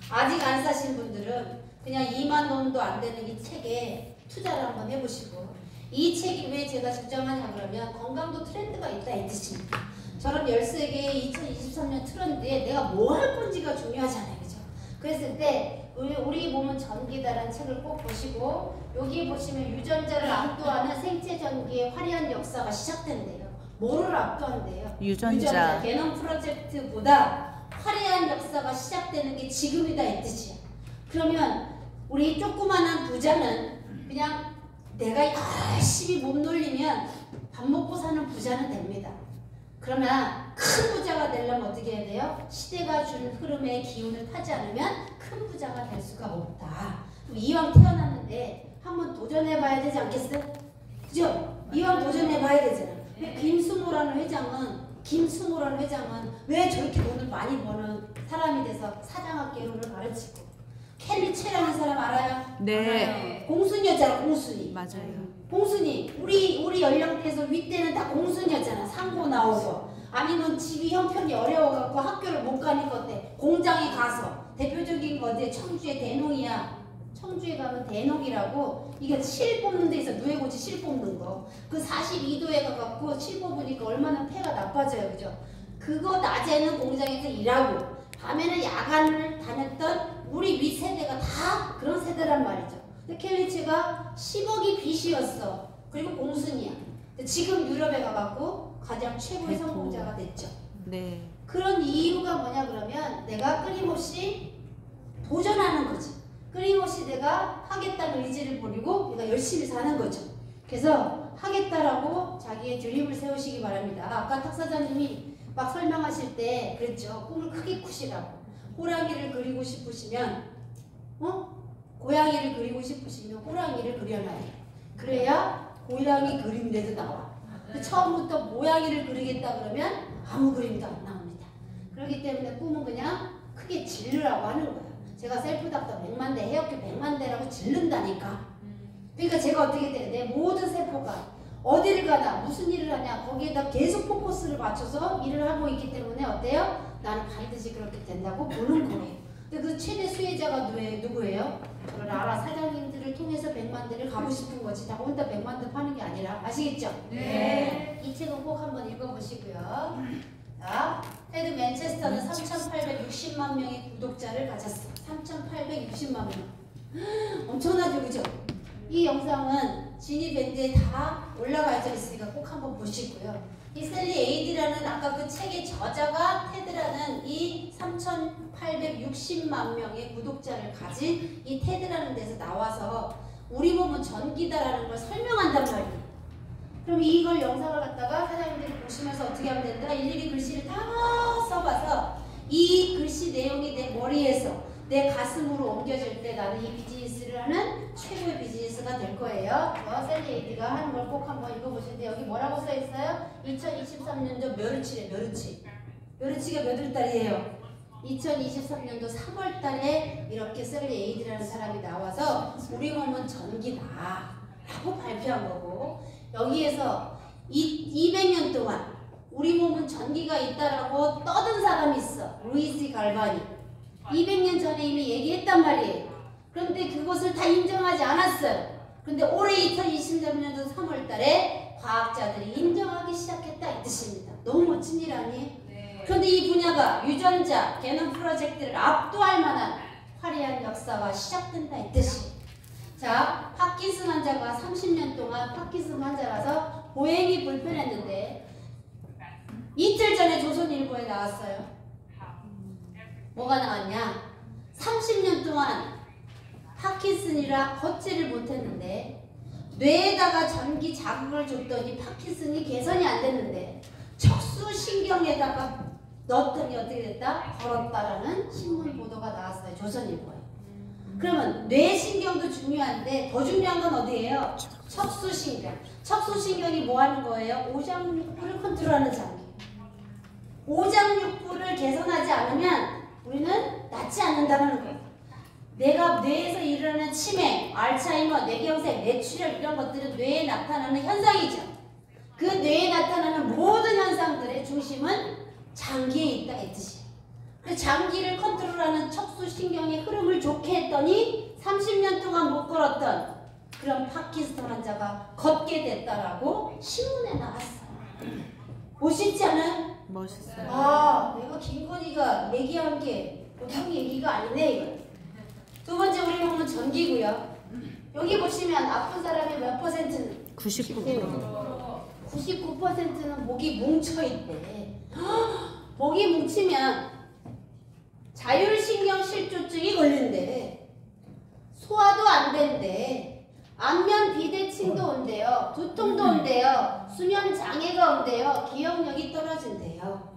아직 안 사신 분들은 그냥 2만 원도 안 되는 이 책에 투자를 한번 해보시고 이 책이 왜 제가 주장하냐 그러면 건강도 트렌드가 있다 이 뜻입니다. 저런 13개의 2023년 트렌드에 내가 뭐 할 건지가 중요하잖아요. 그죠? 그랬을 때 우리 몸은 전기다라는 책을 꼭 보시고 여기 보시면 유전자를 압도하는 생체 전기의 화려한 역사가 시작된대요. 뭐를 압도한대요? 유전자 게놈 프로젝트보다 화려한 역사가 시작되는 게 지금이다 이 뜻이야. 그러면 우리 조그만한 부자는 그냥 내가 열심히 몸 놀리면 밥 먹고 사는 부자는 됩니다. 그러나 큰 부자가 되려면 어떻게 해야 돼요? 시대가 준 흐름의 기운을 타지 않으면 큰 부자가 될 수가 없다. 이왕 태어났는데 한번 도전해봐야 되지 않겠어요? 그죠? 이왕 도전해봐야 되잖아. 김순호라는 회장은 왜 저렇게 돈을 많이 버는 사람이 돼서 사장학개론을 가르치고 켈리체라는 사람 알아요? 네. 공순이었잖아. 공순이. 맞아요. 공순이 우리 연령대에서 윗대는 다 공순이었잖아. 상고 나오고 아니면 집이 형편이 어려워갖고 학교를 못 가니까 어때? 공장에 가서 대표적인 거지 청주의 대농이야. 청주에 가면 대농이라고 이게 실 뽑는 데 있어. 누에고치 실 뽑는 거. 그 42도에 가갖고 실 뽑으니까 얼마나 폐가 나빠져요. 그죠? 그거 낮에는 공장에서 일하고 밤에는 야간을 다녔던 우리 윗세대가 다 그런 세대란 말이죠. 근데 켈리치가 10억이 빚이었어. 그리고 공순이야. 근데 지금 유럽에 가갖고 가장 최고의 성공자가 됐죠. 네. 그런 이유가 뭐냐 그러면 내가 끊임없이 도전하는 거지. 끊임없이 내가 하겠다는 의지를 버리고 내가 열심히 사는 거죠. 그래서 하겠다라고 자기의 드림을 세우시기 바랍니다. 아까 탁사장님이 막 설명하실 때 그랬죠. 꿈을 크게 꾸시라고. 호랑이를 그리고 싶으시면 고양이를 그리고 싶으시면 호랑이를 그려놔요. 그래야 고양이 그림대도 나와. 처음부터 모양이를 그리겠다 그러면 아무 그림도 안 나옵니다. 그렇기 때문에 꿈은 그냥 크게 질르라고 하는 거예요. 제가 셀프닥터 100만 대, 헤어큐 100만 대라고 질른다니까. 그러니까 제가 어떻게 돼? 내 모든 세포가 어디를 가나 무슨 일을 하냐 거기에다 계속 포커스를 맞춰서 일을 하고 있기 때문에 어때요? 나는 반드시 그렇게 된다고 보는 거예요. 근데 그 최대 수혜자가 누구예요? 저를 알아. 사장님들을 통해서 100만 대를 가고 싶은 거지. 나 혼자 100만 대 파는 게 아니라. 아시겠죠? 네. 이 책은 꼭 한번 읽어보시고요. 자, 테드 맨체스터는 3,860만 명의 구독자를 가졌어. 3,860만 명. 엄청나죠, 그죠? 이 영상은 지니 밴드에 다 올라가 있으니까 꼭 한번 보시고요. 이 셀리 에이디라는 아까 그 책의 저자가 테드라는 이 3,860만 명의 구독자를 가진 이 테드라는 데서 나와서 우리 몸은 전기다라는 걸 설명한단 말이에요. 그럼 이걸 영상을 갖다가 사장님들이 보시면서 어떻게 하면 된다? 일일이 글씨를 다 써봐서 이 글씨 내용이 내 머리에서 내 가슴으로 옮겨질 때 나는 이 비즈니스를 하는 최고의 비즈니스가 될 거예요. 셀리 에이디가 하는 걸 꼭 한번 읽어보시는데 여기 뭐라고 써 있어요? 2023년도 멸치래, 멸치. 멸치가 몇 월 달이에요? 2023년도 3월 달에 이렇게 셀리 에이디라는 사람이 나와서 우리 몸은 전기다 라고 발표한 거고, 여기에서 200년 동안 우리 몸은 전기가 있다라고 떠든 사람이 있어. 루이스 갈바니. 200년 전에 이미 얘기했단 말이에요. 그런데 그것을 다 인정하지 않았어요. 그런데 올해 2023년도 3월 달에 과학자들이 인정하기 시작했다 이 뜻입니다. 너무 멋진 일 아니에요? 네. 그런데 이 분야가 유전자, 게놈 프로젝트를 압도할 만한 화려한 역사가 시작된다 이 뜻이에요. 자, 파킨슨 환자가 30년 동안 파킨슨 환자라서 보행이 불편했는데 이틀 전에 조선일보에 나왔어요. 뭐가 나왔냐? 30년 동안 파킨슨이라 걷지를 못했는데 뇌에다가 전기 자극을 줬더니 파킨슨이 개선이 안 됐는데 척수신경에다가 넣었더니 어떻게 됐다? 걸었다라는 신문 보도가 나왔어요. 조선일보에. 그러면 뇌신경도 중요한데 더 중요한 건 어디예요? 척수신경. 척수신경이 뭐 하는 거예요? 오장육부를 컨트롤하는 장기. 오장육부를 개선하지 않으면 우리는 낫지 않는다는 거예요. 내가 뇌에서 일어나는 치매, 알츠하이머, 뇌경색, 뇌출혈 이런 것들은 뇌에 나타나는 현상이죠. 그 뇌에 나타나는 모든 현상들의 중심은 장기에 있다 이 뜻이에요. 그래서 장기를 컨트롤하는 척수신경의 흐름을 좋게 했더니 30년 동안 못 걸었던 그런 파킨슨 환자가 걷게 됐다라고 신문에 나왔어요. 멋있지 않아요? 멋있어요. 아, 내가 김건희가 얘기한 게 보통 얘기가 아니네 이거. 두 번째 우리 몸은 전기고요. 여기 보시면 아픈 사람의 몇 퍼센트는? 99%. 99%는 목이 뭉쳐있대. 목이 뭉치면 자율신경실조증이 걸린대. 소화도 안 된대. 안면 비대칭도 온대요. 두통도 온대요. 수면 장애가 온대요. 기억력이 떨어진대요.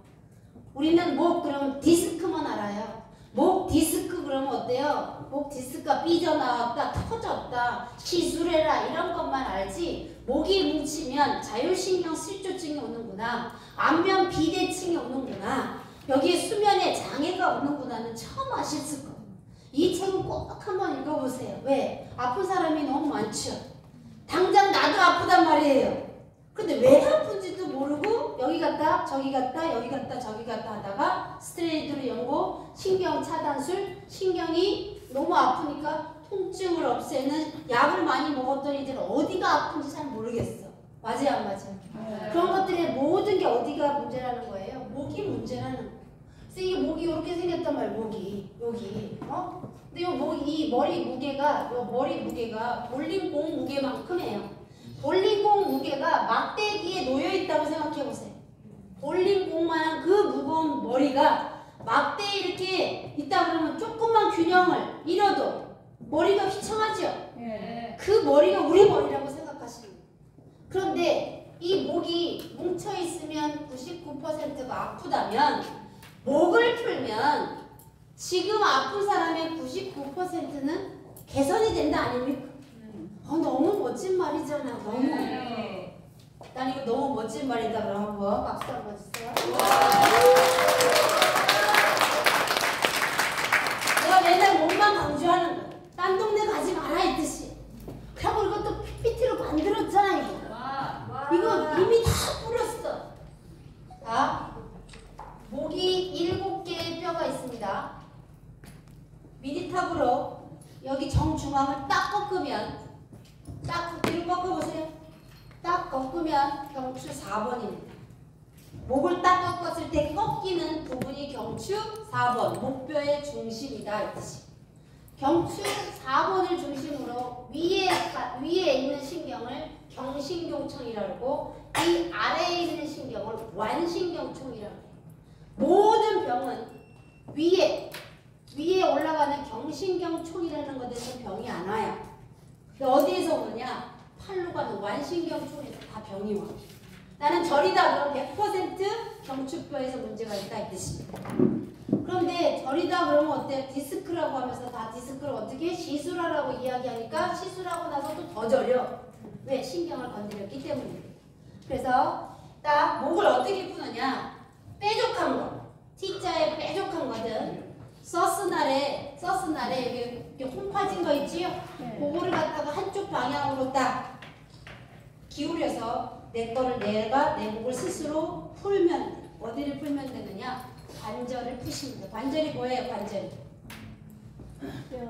우리는 목 그러면 디스크만 알아요. 목 디스크 그러면 어때요? 목 디스크가 삐져나왔다, 터졌다, 시술해라 이런 것만 알지 목이 뭉치면 자율신경 실조증이 오는구나, 안면 비대칭이 오는구나, 여기에 수면에 장애가 오는구나는 처음 아셨을 거예요. 이 책은 꼭 한번 읽어보세요. 왜? 아픈 사람이 너무 많죠. 당장 나도 아프단 말이에요. 근데 왜 아픈지도 모르고 여기 갔다 저기 갔다 여기 갔다 저기 갔다 하다가 스테로이드를 연고 신경 차단술, 신경이 너무 아프니까 통증을 없애는 약을 많이 먹었더니 이제 어디가 아픈지 잘 모르겠어. 맞아요 안 맞아요? 그런 것들의 모든 게 어디가 문제라는 거예요? 목이 문제라는 거예요. 그래서 이 목이 이렇게 생겼단 말이에요. 목이 여기 근데 이 머리 무게가 볼링공 무게만큼 해요. 볼링공 무게가 막대기에 놓여있다고 생각해보세요. 볼링공만한 그 무거운 머리가 막대에 이렇게 있다 그러면 조금만 균형을 잃어도 머리가 휘청하죠? 네. 그 머리가 우리 머리라고 생각하시는 거예요. 그런데 이 목이 뭉쳐있으면 99%가 아프다면 목을 풀면 지금 아픈 사람의 99%는 개선이 된다 아닙니까? 너무 멋진 말이잖아. 너무. 네. 난 이거 너무 멋진 말이다. 그럼 한번 박수 한번 주세요. 내가 맨날 몸만 강조하는 거야. 딴 동네 가지 마라 이 뜻이. 그리고 이것도 PPT로 만들었잖아 이거. 이거 이미 다 뿌렸어. 자, 목이 7개의 뼈가 있습니다. 미리탑으로 여기 정중앙을 딱 꺾으면 뒤로 꺾어보세요. 딱 꺾으면 경추 4번입니다. 목을 딱 꺾었을 때 꺾이는 부분이 경추 4번, 목뼈의 중심이다 이 뜻이. 경추 4번을 중심으로 위에 있는 신경을 경신경청이라고 하고 이 아래에 있는 신경을 완신경청이라고 해요. 모든 병은 위에 올라가는 경신경총이라는 것에서 병이 안 와요. 어디에서 오느냐? 팔로 가는 완신경총에서 다 병이 와. 나는 저리다 그럼 100% 경추뼈에서 문제가 있다 이 뜻입니다. 그런데 저리다 그러면 어때요? 디스크라고 하면서 다 디스크를 어떻게 시술하라고 이야기하니까 시술하고 나서 또 더 저려. 왜? 신경을 건드렸기 때문에. 그래서 딱 목을 어떻게 푸느냐? 뾰족한 거. T자에 뾰족한 거든. 서스날에 여기 홈 파진 거 있지요? 그거를 갖다가 한쪽 방향으로 딱 기울여서 내가 내 목을 스스로 풀면 돼. 어디를 풀면 되느냐? 관절을 푸십니다. 관절이 뭐예요? 관절이.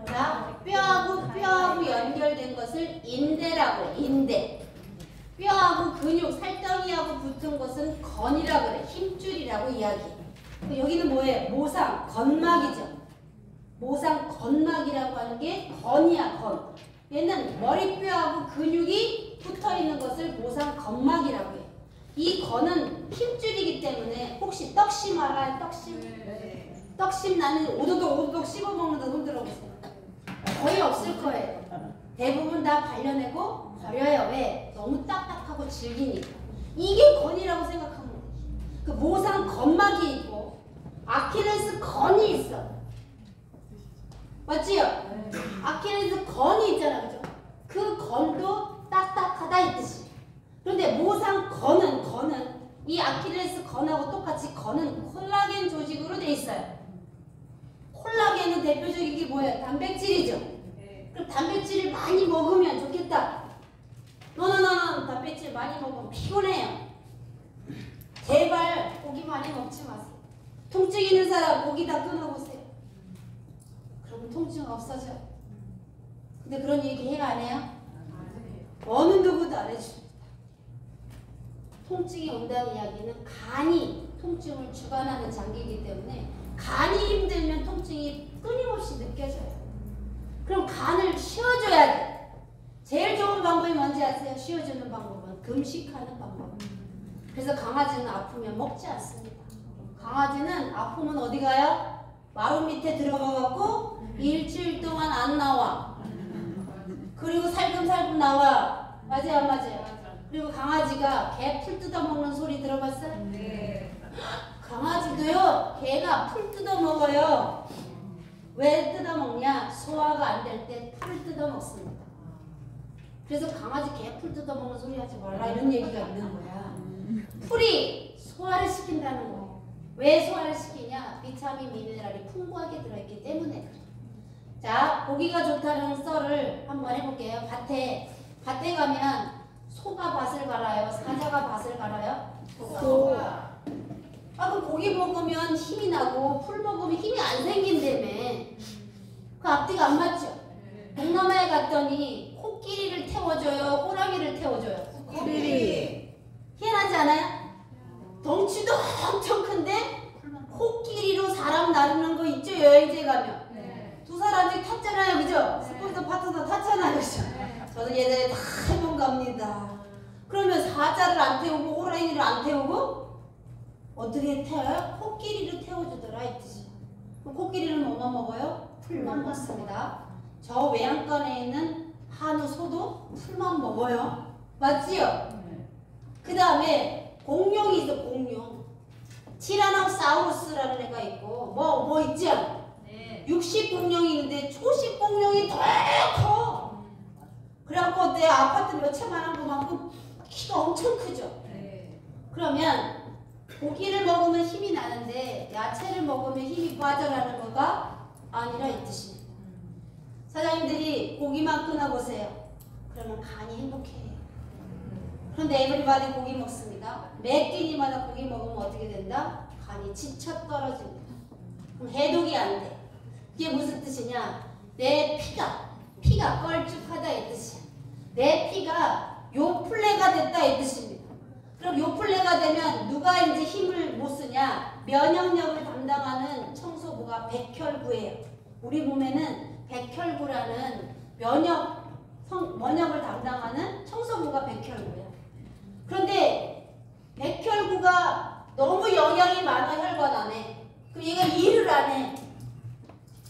자, 뼈하고 연결된 것을 인대라고 해. 인대. 뼈하고 근육, 살덩이하고 붙은 것은 건이라고 그래. 힘줄이라고 이야기해. 여기는 뭐예요? 모상, 건막이죠. 모상 건막이라고 하는 게 건이야, 건. 얘는 머리뼈하고 근육이 붙어있는 것을 모상 건막이라고 해. 이 건은 힘줄이기 때문에 혹시 떡심 알아요? 떡심? 네. 떡심 나는 오도독 씹어먹는다 손 들어보세요. 거의 없을 거예요. 대부분 다 발려내고 버려요. 왜? 너무 딱딱하고 질기니까. 이게 건이라고 생각하면 돼. 그 모상 건막이 있고 아킬레스 건이 있어. 맞지요? 아킬레스 건이 있잖아. 그죠? 그 건도 딱딱하다 이 뜻이. 그런데 모상 건은 이 아킬레스 건하고 똑같이 건은 콜라겐 조직으로 돼 있어요. 콜라겐은 대표적인 게 뭐예요? 단백질이죠. 그럼 단백질을 많이 먹으면 좋겠다. 너는 단백질 많이 먹으면 피곤해요. 제발 고기 많이 먹지 마세요. 통증 있는 사람 고기 다 끊어보세요. 그러면 통증 없어져요. 근데 그런 얘기 해요? 안 해요? 어느 누구도 안 해줍니다. 통증이 온다는 이야기는 간이 통증을 주관하는 장기이기 때문에 간이 힘들면 통증이 끊임없이 느껴져요. 그럼 간을 쉬어줘야 돼. 제일 좋은 방법이 뭔지 아세요? 쉬어주는 방법은 금식하는 방법. 그래서 강아지는 아프면 먹지 않습니다. 강아지는 아프면 어디 가요? 마루 밑에 들어가갖고 일주일 동안 안 나와. 그리고 살금살금 나와. 맞아요, 안 맞아요? 그리고 강아지가 개 풀 뜯어먹는 소리 들어봤어요? 네. 강아지도요, 개가 풀 뜯어먹어요. 왜 뜯어먹냐? 소화가 안 될 때 풀을 뜯어먹습니다. 그래서 강아지 개 풀 뜯어먹는 소리 하지 말라 이런 얘기가 있는 거야. 풀이 소화를 시킨다는 거예요. 왜 소화를 시키냐? 비타민, 미네랄이 풍부하게 들어있기 때문에 그래요. 자, 보기가 좋다는 썰을 한번 해볼게요. 밭에 가면 소가 밭을 갈아요? 사자가 밭을 갈아요? 소가. 그럼 고기 먹으면 힘이 나고 풀 먹으면 힘이 안 생긴다며. 그 앞뒤가 안 맞죠? 동남아에 갔더니 코끼리를 태워줘요? 호랑이를 태워줘요? 코끼리. 희한하지 않아요? 덩치도 엄청 큰데 코끼리로 사람 나르는 거 있죠? 여행지에 가면. 네. 두 사람이 탔잖아요. 그죠? 네. 스포츠 파트너 탔잖아요. 그죠? 네. 저도 예전에 다 해본 겁니다. 그러면 사자를 안 태우고 호랑이를 안 태우고 어떻게 태워요? 코끼리를 태워주더라 이 뜻이야. 그럼 코끼리는 뭐만 먹어요? 풀만 먹습니다. 저 외양간에 있는 한우 소도 풀만 먹어요. 맞지요? 그 다음에 공룡이 있어. 공룡. 티라노사우루스라는 애가 있고 뭐 있지? 네. 육식 공룡이 있는데 초식 공룡이 더 커. 그래갖고 어때? 아파트 몇 채만 한 것만큼 키가 엄청 크죠. 네. 그러면 고기를 먹으면 힘이 나는데 야채를 먹으면 힘이 빠져나는 거가 아니라 이 뜻입니다. 사장님들이 고기만 끊어보세요. 그러면 간이 행복해요. 그런데 에브리바디 고기 먹습니다. 매 끼니마다 고기 먹으면 어떻게 된다? 간이 지쳐 떨어집니다. 그럼 해독이 안 돼. 그게 무슨 뜻이냐? 내 피가 껄쭉하다 이 뜻이야. 내 피가 요플레가 됐다 이 뜻입니다. 그럼 요플레가 되면 누가 이제 힘을 못 쓰냐? 면역력을 담당하는 청소부가 백혈구예요. 우리 몸에는 백혈구라는 면역을 담당하는 청소부가 백혈구예요. 그런데 백혈구가 너무 영양이 많아 혈관 안에. 그럼 얘가 일을 안 해.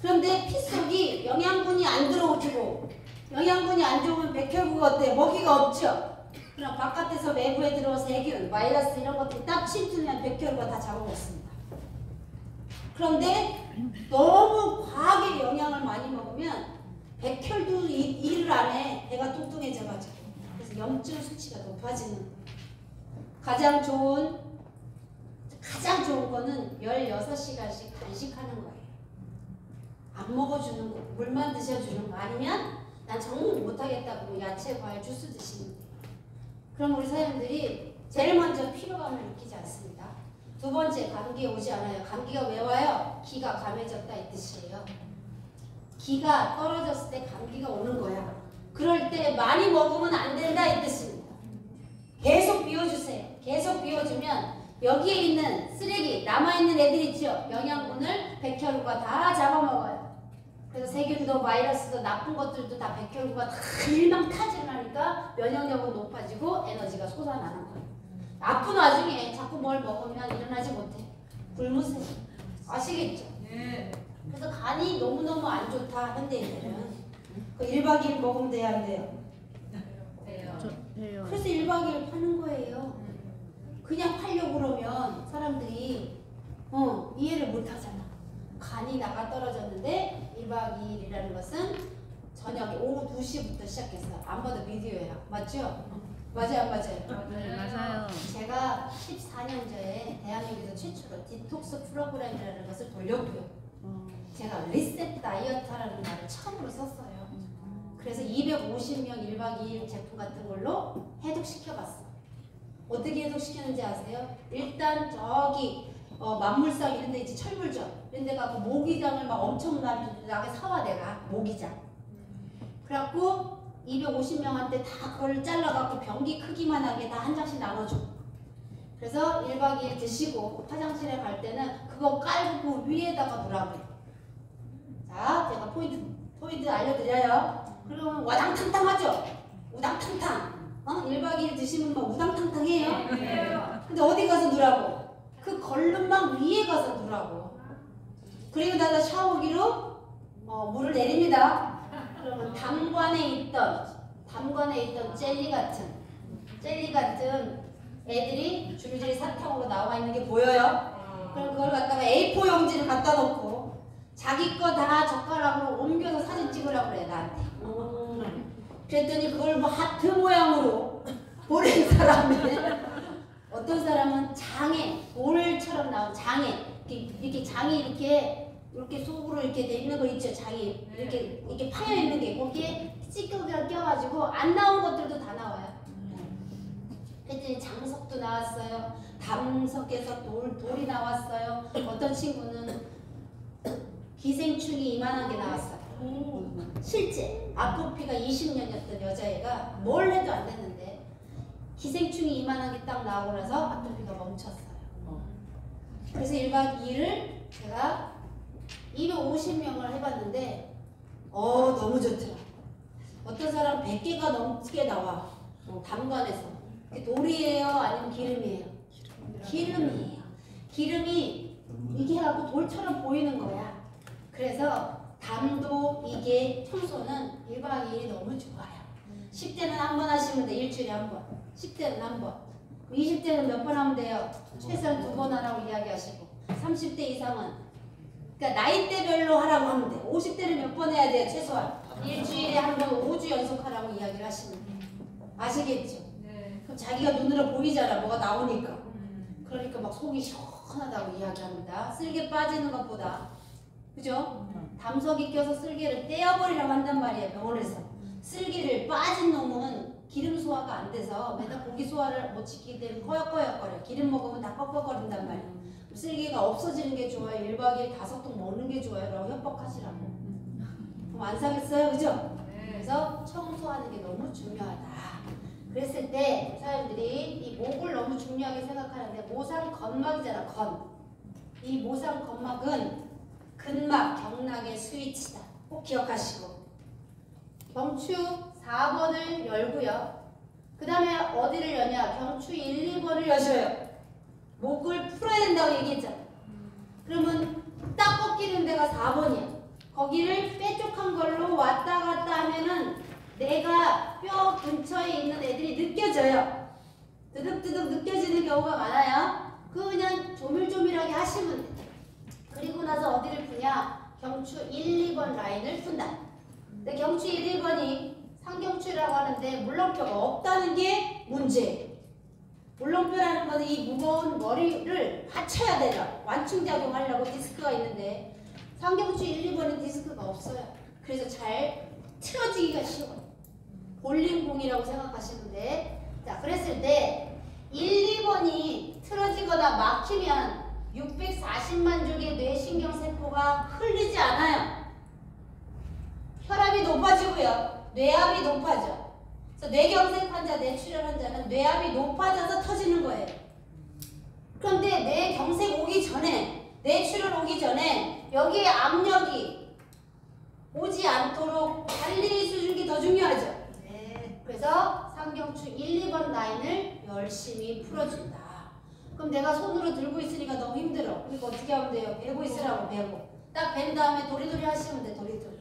그런데 피 속이 영양분이 안 들어오고 영양분이 안 좋으면 백혈구가 어때? 먹이가 없죠. 그럼 바깥에서 외부에 들어온 세균, 바이러스 이런 것들이 딱 침투면 백혈구가 다 잡아먹습니다. 그런데 너무 과하게 영양을 많이 먹으면 백혈도 일을 안 해. 배가 뚱뚱해져가지고. 그래서 염증 수치가 높아지는 거예요. 가장 좋은 거는 16시간씩 간식하는 거예요. 안 먹어주는 거, 물만 드셔주는 거, 아니면 난 정말 못하겠다고 야채, 과일, 주스 드시는 거예요. 그럼 우리 사람들이 제일 먼저 피로감을 느끼지 않습니다. 두 번째, 감기 오지 않아요. 감기가 왜 와요? 기가 감해졌다 이 뜻이에요. 기가 떨어졌을 때 감기가 오는 거야. 그럴 때 많이 먹으면 안 된다 이 뜻입니다. 계속 비워주세요. 계속 비워주면 여기에 있는 쓰레기, 남아있는 애들 있죠? 영양분을 백혈구가 다 잡아먹어요. 그래서 세균도 바이러스도 나쁜 것들도 다 백혈구가 다 일망타진하니까 면역력은 높아지고 에너지가 솟아나는 거예요. 나쁜 와중에 자꾸 뭘 먹으면 일어나지 못해. 굶으세요. 아시겠죠? 네. 그래서 간이 너무너무 안 좋다 현대인들은. 그 1박 2일 먹으면 돼야 안 돼요? 돼요. 그래서 1박 2일 파는 거예요. 그냥 팔려고 그러면 사람들이 이해를 못 하잖아. 간이 나가 떨어졌는데 1박 2일이라는 것은 저녁에 오후 2시부터 시작해서 안 봐도 비디오야. 맞죠? 맞아요, 안 맞아요? 네, 맞아요. 제가 14년 전에 대한민국에서 최초로 디톡스 프로그램이라는 것을 돌렸고요. 제가 리셋 다이어트라는 말을 처음으로 썼어요. 그래서 250명 1박 2일 제품 같은 걸로 해독시켜봤어. 어떻게 해독시켰는지 아세요? 일단 저기 만물상 이런 데 있지, 철물점 이런 데 가고 모기장을 막 엄청나게 사와 내가 모기장. 그래갖고 250명한테 다 그걸 잘라갖고 병기 크기만 하게 다 한 장씩 나눠줘. 그래서 1박 2일 드시고 화장실에 갈 때는 그거 깔고 위에다가 놓으라고. 자, 제가 포인트 알려드려요. 그러면 와당탕탕 하죠? 우당탕탕. 1박 2일 드시면 막 우당탕탕해요. 근데 어디 가서 누라고? 그 걸름망 위에 가서 누라고. 그리고 나서 샤워기로 물을 내립니다. 그러면 담관에 있던 젤리 같은 애들이 줄줄이 사탕으로 나와 있는 게 보여요. 그럼 그걸 갖다가 A4 용지를 갖다 놓고 자기 거 다 젓가락으로 옮겨서 사진 찍으라고 그래 나한테. 그랬더니 그걸 뭐 하트 모양으로 보낸 사람이 어떤 사람은 장에 돌처럼 나온 장에 이렇게 장이 이렇게 속으로 이렇게 돼 있는 거 있죠. 장이 이렇게 파여 있는 게 거기에 찌꺼기가 껴가지고 안 나온 것들도 다 나와요. 그랬더니 장석도 나왔어요. 담석에서 돌이 나왔어요. 어떤 친구는 기생충이 이만한 게 나왔어요. 실제 아토피가 20년이었던 여자애가 뭘 해도 안 됐는데 기생충이 이만한 게 딱 나오고 나서 아토피가 멈췄어요. 그래서 1박 2일을 제가 250명을 해봤는데 너무 좋더라. 어떤 사람 100개가 넘게 나와. 담관에서. 돌이에요? 아니면 기름이에요? 기름이에요. 기름이 이게 해갖고 돌처럼 보이는 거야. 그래서 담도 이게 청소는 1박 2일이 너무 좋아요. 10대는 한 번 하시면 돼. 일주일에 한 번. 10대는 한 번. 20대는 몇 번 하면 돼요? 최소한 2번 하라고 이야기하시고 30대 이상은 그러니까 나이대별로 하라고 하면 돼요. 50대는 몇 번 해야 돼요? 최소한 일주일에 한 번 5주 연속하라고 이야기를 하시면 돼요. 아시겠죠? 네. 그럼 자기가 눈으로 보이잖아. 뭐가 나오니까. 그러니까 막 속이 시원하다고 이야기합니다. 쓸개 빠지는 것보다. 그죠? 담석이 껴서 쓸개를 떼어버리라고 한단 말이에요. 병원에서. 쓸개를 빠진 놈은 기름 소화가 안 돼서 맨날 고기 소화를 못 시키기 때문에 꺼역꺼역거려. 기름 먹으면 다 뻑뻑거린단 말이에요. 쓸개가 없어지는 게 좋아요. 1박 2일 5통 먹는 게 좋아요. 라고 협박하시라고. 그럼 안 사겠어요? 그죠? 그래서 청소하는 게 너무 중요하다. 그랬을 때 사람들이 이 목을 너무 중요하게 생각하는데 모상 건막이잖아. 이 모상 건막은 근막, 경락의 스위치다. 꼭 기억하시고 경추 4번을 열고요. 그 다음에 어디를 여냐? 경추 1, 2번을 여셔요. 목을 풀어야 된다고 얘기했잖아. 그러면 딱 꺾이는 데가 4번이야. 거기를 뾰족한 걸로 왔다 갔다 하면은 내가 뼈 근처에 있는 애들이 느껴져요. 뜨득뜨득 느껴지는 경우가 많아요. 그냥 조밀조밀하게 하시면 돼. 그리고 나서 어디를 푸냐? 경추 1, 2번 라인을 푼다. 근데 경추 1, 2번이 상경추라고 하는데 물렁뼈가 없다는 게 문제예요. 물렁뼈라는 것은 이 무거운 머리를 받쳐야 되죠. 완충작용하려고 디스크가 있는데 상경추 1, 2번은 디스크가 없어요. 그래서 잘 틀어지기가 쉬워요. 볼링공이라고 생각하시면 돼. 자, 그랬을 때 1, 2번이 틀어지거나 막히면 640만 쪽의 뇌신경세포가 흘리지 않아요. 혈압이 높아지고요. 뇌압이 높아져. 그래서 뇌경색 환자, 뇌출혈 환자는 뇌압이 높아져서 터지는 거예요. 그런데 뇌경색 오기 전에, 뇌출혈 오기 전에 여기에 압력이 오지 않도록 관리해주는 게 더 중요하죠. 그래서 상경추 1, 2번 라인을 열심히 풀어준다. 그럼 내가 손으로 들고 있으니까 너무 힘들어. 그러니까 어떻게 하면 돼요? 베고 있으라고 베고. 딱 벤 다음에 도리도리 하시면 돼. 도리도리.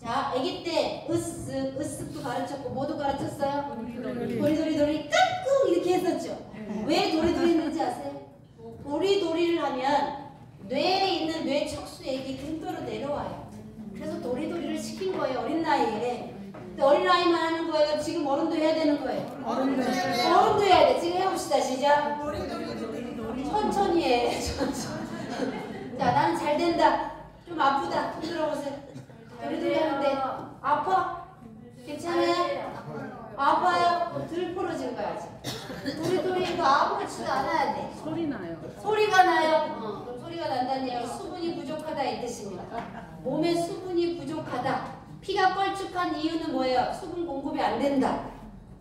자, 아기 때 으쓱도 가르쳤고 뭐도 가르쳤어요? 도리도리 깍꿍 이렇게 했었죠. 왜 도리도리 했는지 아세요? 도리도리를 하면 뇌에 있는 뇌 척수액이 등도로 내려와요. 그래서 도리도리를 시킨 거예요. 어린 나이에. 근데 어린 나이만 하는 거예요? 지금 어른도 해야 되는 거예요? 어른도 해야 돼. 지금 해봅시다. 시작. 천천히 해. 천천히. 자, 나는 잘 된다. 좀 아프다. 힘들어보세요. 도리도리 하는데 아파? 괜찮아요? 아파요? 들 풀어진 거야 아직. 도리도리도 아무렇지도 않아야 돼. 소리 나요. 소리가 나요. 그럼 소리가 난다는 얘기는 수분이 부족하다 이 뜻입니다. 몸에 수분이 부족하다. 피가 걸쭉한 이유는 뭐예요? 수분 공급이 안 된다.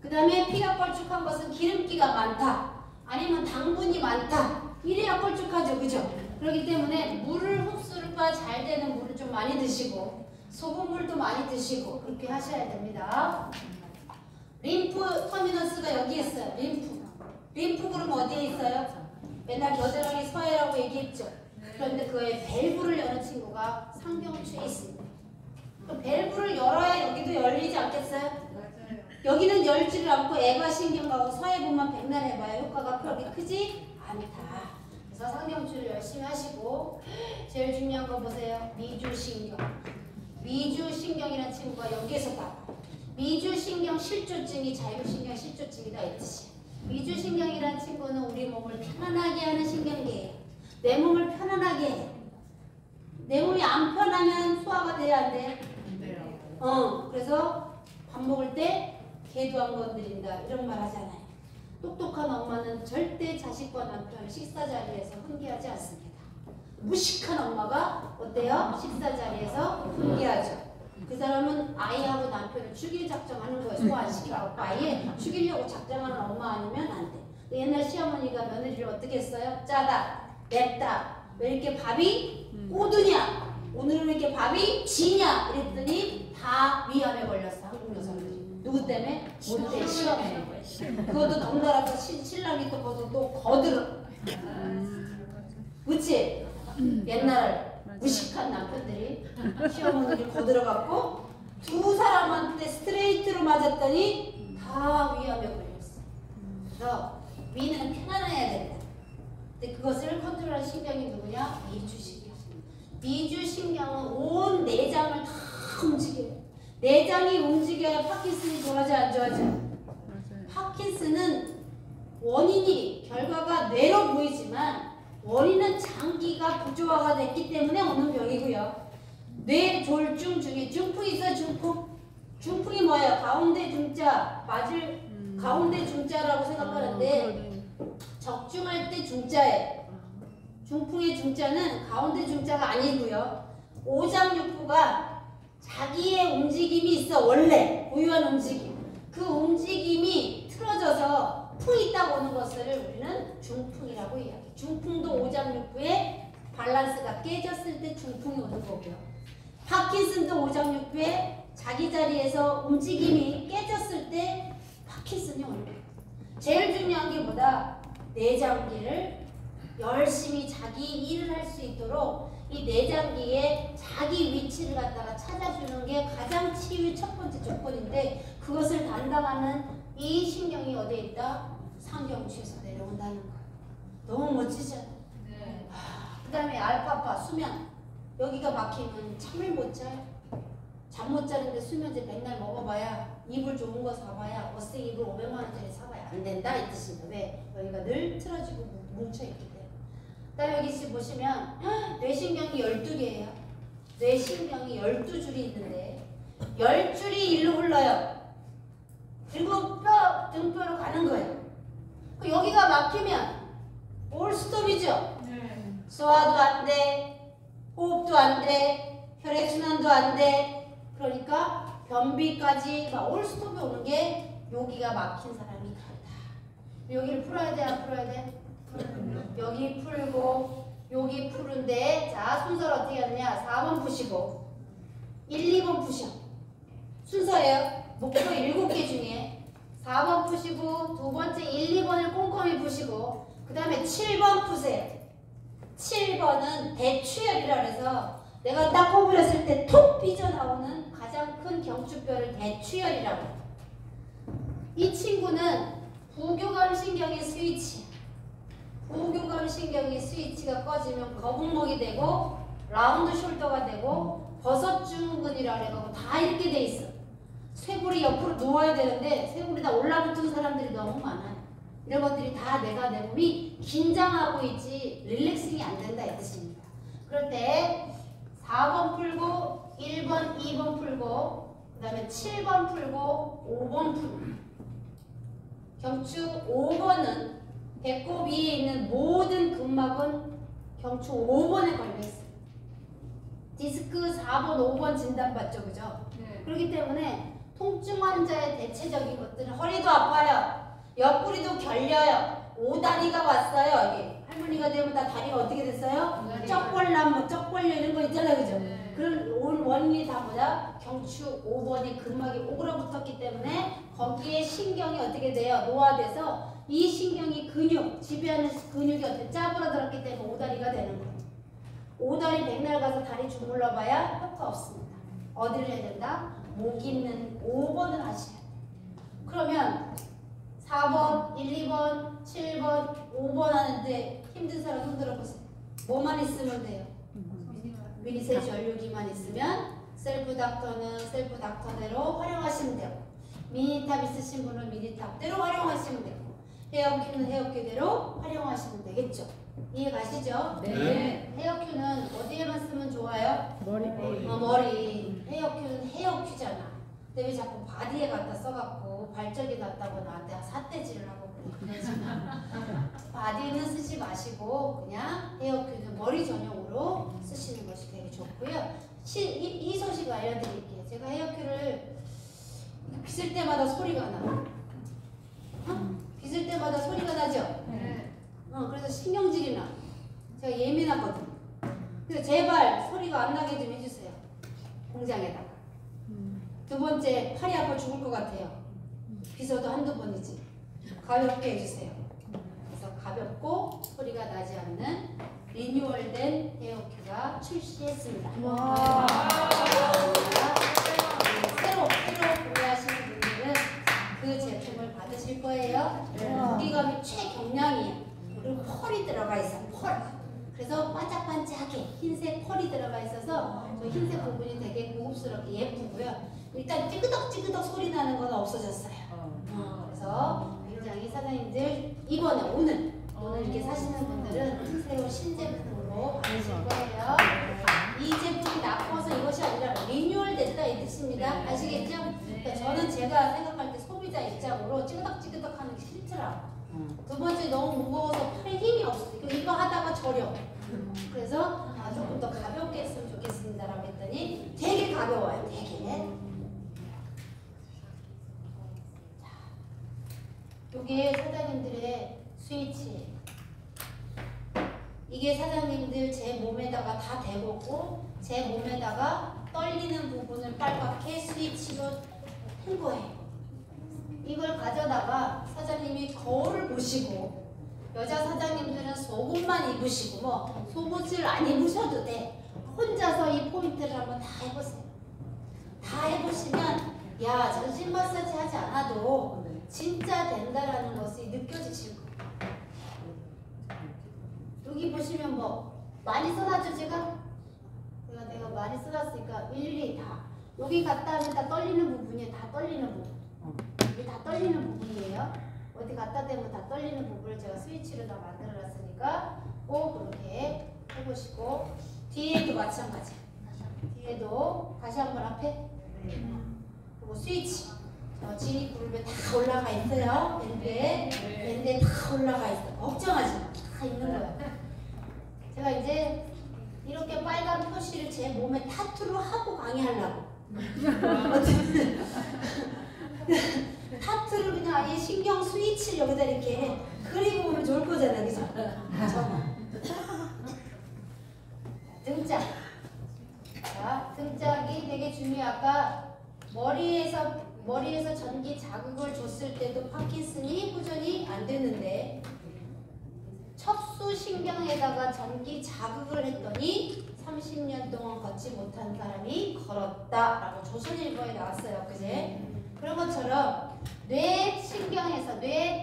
그 다음에 피가 걸쭉한 것은 기름기가 많다. 아니면 당분이 많다. 이래야 걸쭉하죠. 그죠? 그렇기 때문에 물을 흡수가 잘 되는 물을 좀 많이 드시고 소금물도 많이 드시고 그렇게 하셔야 됩니다. 림프 터미너스가 여기 있어요. 림프 그럼 어디에 있어요? 맨날 겨드랑이 서해라고 얘기했죠. 그런데 그의 밸브를 여는 친구가 상경추에 있습니다. 그럼 밸브를 열어야 여기도 열리지 않겠어요? 여기는 열지를 않고 애과신경하고 서해부만 백날 해봐요. 효과가 그렇게 크지 않다. 그래서 상경추를 열심히 하시고 제일 중요한 거 보세요. 미주신경. 미주신경이라는 친구가 여기에서 봐요. 미주신경 실조증이 자율신경 실조증이다 이 뜻이에요. 미주신경이라는 친구는 우리 몸을 편안하게 하는 신경계예요. 내 몸을 편안하게 해. 내 몸이 안 편하면 소화가 돼야 안 돼? 그래서 밥 먹을 때 개도 안 건드린다 이런 말 하잖아요. 똑똑한 엄마는 절대 자식과 남편을 식사 자리에서 훈계하지 않습니다. 무식한 엄마가 어때요? 식사 자리에서 훈계하죠. 그 사람은 아이하고 남편을 죽일 작정하는 거예요. 소화 안 시키고 아예 죽이려고 작정하는 엄마 아니면 안 돼. 옛날 시어머니가 며느리를 어떻게 했어요? 짜다, 맵다. 왜 이렇게 밥이 꼬드냐? 오늘은 왜 이렇게 밥이 지냐? 이랬더니 다 위암에 걸렸어. 한국 여성들이. 누구 때문에? 모태 시어머니. 그것도 덩달아서 신랑이 또 거기서 또 거들어. 그치? 옛날 무식한 남편들이 시어머니를 거들어갖고 두 사람한테 스트레이트로 맞았더니 다 위암에 걸렸어. 그래서 위는 편안해야 된다. 근데 그것을 컨트롤할 신경이 누구냐? 미주신경. 미주신경은 온 내장을 다 움직여요. 내장이 움직여야 파킨슨이 좋아하지 안 좋아하지? 파킨슨은 원인이 결과가 뇌로 보이지만 원인은 장기가 부조화가 됐기 때문에 오는 병이고요. 뇌졸중 중에 중풍이 있어요. 중풍이 뭐예요? 가운데 중자 맞을 가운데 중자라고 생각하는데 적중할 때 중자예요. 중풍의 중자는 가운데 중자가 아니고요. 오장육부가 자기의 움직임이 있어. 원래 고유한 움직임. 그 움직임이 틀어져서 풍이 딱 오는 것을 우리는 중풍이라고 이야기해요. 중풍도 오장육부의 밸런스가 깨졌을 때 중풍이 오는 거고요. 파킨슨도 오장육부의 자기 자리에서 움직임이 깨졌을 때 파킨슨이 오는 거예요. 제일 중요한 게 뭐다? 내장기를 열심히 자기 일을 할 수 있도록 이 내장기에 자기 위치를 갖다가 찾아주는 게 가장 치유의 첫 번째 조건인데 그것을 담당하는 이 신경이 어디에 있다? 상경추에서 내려온다는 거예요. 너무 멋지죠? 네. 그 다음에 알파파 수면. 여기가 막히면 잠을 못 자요. 잠 못 자는데 수면제 맨날 먹어봐야 이불 좋은 거 사봐야 어스 이불 500만 원짜리 사봐야 안 된다 이 뜻입니다. 왜? 여기가 늘 틀어지고 뭉쳐있기 때문에. 그다음 여기 지금 보시면 뇌신경이 12개예요. 뇌신경이 12줄이 있는데 10줄이 일로 흘러요. 그리고 뼈, 등뼈로 가는 거예요. 여기가 막히면 올 스톱이죠. 소화도 안 돼, 호흡도 안 돼, 혈액순환도 안 돼. 그러니까 변비까지 막 올 스톱이 오는 게 여기가 막힌 사람이 그렇다. 여기를 풀어야 돼, 안 풀어야 돼? 여기 풀고 여기 푸는데 자 순서를 어떻게 하느냐? 4번 푸시고 1, 2번 푸셔. 순서예요. 목표 7개 중에 4번 푸시고 두 번째 1, 2번을 꼼꼼히 푸시고 그 다음에 7번 푸세요. 7번은 대추혈이라 그래서 내가 딱 구부렸을 때 톡 삐져나오는 가장 큰 경추뼈를 대추혈이라고 해요. 이 친구는 부교감신경의 스위치. 부교감신경의 스위치가 꺼지면 거북목이 되고 라운드 숄더가 되고 버섯증후군이라고 해가지고 다 이렇게 돼 있어. 쇄골이 옆으로 누워야 되는데 쇄골이 다 올라붙은 사람들이 너무 많아요. 이런 것들이 다 내 몸이 긴장하고 있지 릴렉싱이 안 된다 이 뜻입니다. 그럴 때 4번 풀고 1번, 2번 풀고 그 다음에 7번 풀고 5번 풀고 경추 5번은 배꼽 위에 있는 모든 근막은 경추 5번에 걸려있어요. 디스크 4번, 5번 진단받죠, 그죠? 네. 그렇기 때문에 통증 환자의 대체적인 것들은 허리도 아파요. 옆구리도 결려요. 오다리가 왔어요. 여기 할머니가 되면 다 다리가 어떻게 됐어요? 쩍벌남, 뭐 쩍벌려 이런 거 있잖아요, 그죠? 네. 그런 원인이 다 뭐야? 경추 5번이 근막이 오그라붙었기 때문에 거기에 신경이 어떻게 돼요? 노화돼서 이 신경이 근육, 지배하는 근육이 어떻게 짜부러들었기 때문에 오다리가 되는 거예요. 오다리 백날 가서 다리 주물러 봐야 효과 없습니다. 어디를 해야 된다? 목 있는 5번을 하셔야 돼요. 그러면 4번, 1, 2번, 7번, 5번 하는데 힘든 사람 손 들어보세요. 뭐만 있으면 돼요? 미니세지 연료기만 있으면 셀프 닥터는 셀프 닥터대로 활용하시면 되고 미니탑 있으신 분은 미니탑대로 활용하시면 되고 헤어큐는 헤어큐대로 활용하시면 되겠죠. 이해 가시죠? 네. 헤어큐는 어디에만 쓰면 좋아요? 머리. 머리. 헤어큐는 헤어큐잖아. 근데 왜 자꾸 바디에 갖다 써갖고 발적이 났다고 나한테 삿대질을 하고 그래. 바디는 쓰지 마시고 그냥 헤어큐는 머리 전용으로 쓰시는 것이 되게 좋고요. 이 소식 알려드릴게요. 제가 헤어큐를 빗을 때마다 소리가 나. 빗을 때마다 소리가 나죠? 네. 그래서 신경질이 나. 제가 예민하거든. 그래서 제발 소리가 안 나게 좀 해주세요. 공장에다가. 두 번째, 팔이 아파 죽을 것 같아요. 빗어도 한두 번이지. 가볍게 해주세요. 그래서 가볍고 소리가 나지 않는 리뉴얼된 헤어큐가 출시했습니다. 새로 구매하시는 분들은 그 제품을 받으실 거예요. 무게감이 최경량이에요. 그리고 펄이 들어가 있어요. 펄. 그래서 반짝반짝하게 흰색 펄이 들어가 있어서 저 흰색 부분이 되게 고급스럽게 예쁘고요. 일단 찌그덕찌그덕 소리 나는 건 없어졌어요. 그래서 굉장히 사장님들 이번에 오늘 이렇게 사시는 분들은 새로 신제품으로 받으실 거예요. 이 제품이 나빠서 이것이 아니라 리뉴얼 됐다 이 뜻입니다. 아시겠죠? 그러니까 저는 제가 생각할 때 소비자 입장으로 찌그덕찌그덕 하는 게 싫더라고요. 두 번째 너무 무거워서 팔에 힘이 없어. 이거 하다가 저려. 그래서 조금 더 가볍게 했으면 좋겠습니다라고 했더니 되게 가벼워요. 되게. 이게 사장님들의 스위치. 이게 사장님들 제 몸에다가 다 대보고 제 몸에다가 떨리는 부분을 빨갛게 스위치로 한 거예요. 이걸 가져다가 사장님이 거울을 보시고 여자 사장님들은 속옷만 입으시고 뭐 속옷을 안 입으셔도 돼. 혼자서 이 포인트를 한번 다 해보세요. 다 해보시면 야 전신 마사지 하지 않아도 진짜 된다라는 것이 느껴지실 거예요. 여기 보시면 뭐 많이 써놨죠 제가? 내가 많이 써놨으니까 일일이 다 여기 갔다 하면 다 떨리는 부분이에요. 다 떨리는 부분. 이게 다 떨리는 부분이에요. 어디 갖다 대면 다 떨리는 부분을 제가 스위치로 다 만들어놨으니까 꼭 그렇게 해보시고 뒤에도 마찬가지. 뒤에도 다시 한번 앞에 그리고 스위치 진입 그룹에 다 올라가 있어요. 밴드에 다 올라가 있어. 걱정하지 마. 다 있는 거야. 제가 이제 이렇게 빨간 표시를 제 몸에 타투로 하고 강의하려고. 타투를 그냥 아예 신경 스위치를 여기다 이렇게 그리고 오면 좋을 거잖아, 그죠? 등짝. 자, 등짝이 되게 중요해. 아까 머리에서 전기 자극을 줬을 때도 파킨슨이 호전이 안 됐는데 척수신경에다가 전기 자극을 했더니 30년 동안 걷지 못한 사람이 걸었다라고 조선일보에 나왔어요. 그제? 그런 것처럼 뇌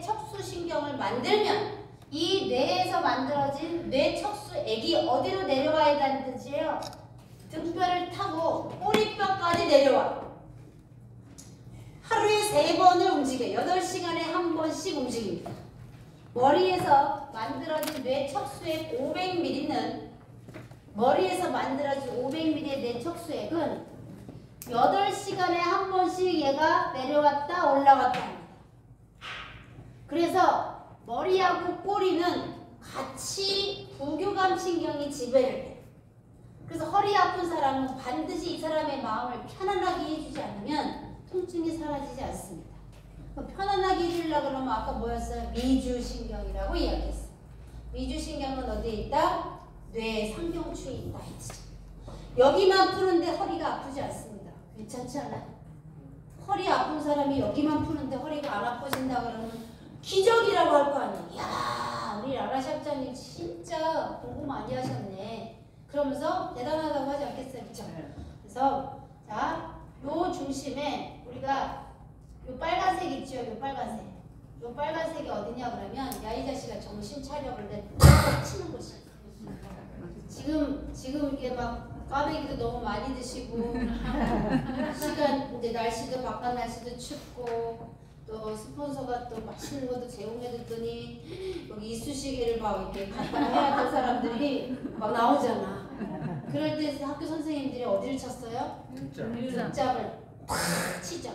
척수신경을 만들면 이 뇌에서 만들어진 뇌 척수액이 어디로 내려와야 한다는 뜻이에요. 등뼈를 타고 꼬리뼈까지 내려와. 하루에 3번을 움직여 8시간에 한 번씩 움직입니다. 머리에서 만들어진 뇌 척수액 500ml는 머리에서 만들어진 500ml의 뇌 척수액은 8시간에 한 번씩 얘가 내려왔다 올라갔다 합니다. 그래서 머리하고 꼬리는 같이 부교감 신경이 지배를 해요. 그래서 허리 아픈 사람은 반드시 이 사람의 마음을 편안하게 해주지 않으면 통증이 사라지지 않습니다. 편안하게 해주려고 그러면 아까 뭐였어요? 미주신경이라고 이야기했어요. 미주신경은 어디에 있다? 뇌 상경추에 있다 했지. 여기만 푸는데 허리가 아프지 않습니다. 괜찮지 않아요? 허리 아픈 사람이 여기만 푸는데 허리가 안 아파진다 그러면 기적이라고 할 거 아니에요. 이야, 우리 라라샵자님 진짜 공부 많이 하셨네. 그러면서 대단하다고 하지 않겠어요? 그쵸? 그래서 자, 요 중심에 우리가 요 빨간색 있죠? 요 빨간색. 요 빨간색이 어디냐 그러면 야 이 자식아 정신 차려 그런데 딱 치는 곳이야. 지금 이게 막 까베기도 너무 많이 드시고 시간 이제 날씨도 바깥 날씨도 춥고 또 스폰서가 또 맛있는 것도 제공해줬더니 여기 이쑤시개를 막 이렇게 갖다 해야 될 사람들이 막 나오잖아. 그럴 때 학교 선생님들이 어디를 쳤어요? 등짝을 탁 치죠.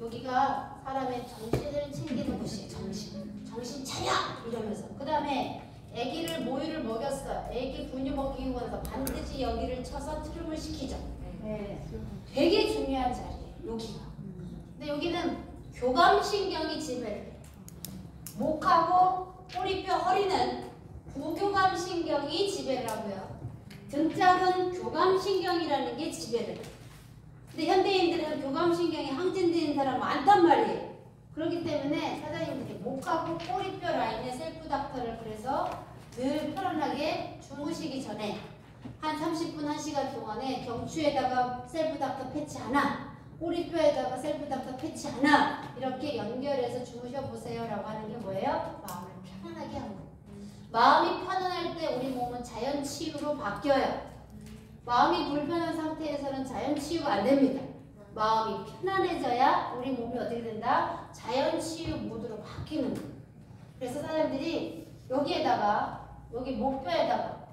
여기가 사람의 정신을 챙기는 곳이에요. 정신 차려! 이러면서. 그 다음에 아기를 모유를 먹였어. 아기 분유 먹이고 나서 반드시 여기를 쳐서 트름을 시키죠. 되게 중요한 자리예요. 여기가. 근데 여기는 교감신경이 지배를 해요. 목하고 꼬리뼈, 허리는 부교감신경이 지배를 하고요. 등짝은 교감신경이라는 게 지배를 해요. 근데 현대인들은 교감신경이 항진되어 있는 사람 많단 말이에요. 그렇기 때문에 사장님들이 목하고 꼬리뼈 라인에 셀프닥터를 그래서 늘 편안하게 주무시기 전에 한 30분, 1시간 동안에 경추에다가 셀프닥터 패치 하나, 꼬리뼈에다가 셀프닥터 패치 하나 이렇게 연결해서 주무셔 보세요 라고 하는 게 뭐예요? 마음을 편안하게 하는 거예요. 마음이 편안할 때 우리 몸은 자연치유로 바뀌어요. 마음이 불편한 상태에서는 자연치유가 안 됩니다. 마음이 편안해져야 우리 몸이 어떻게 된다? 자연치유 모드로 바뀌는 거예요. 그래서 사람들이 여기에다가 여기 목뼈에다가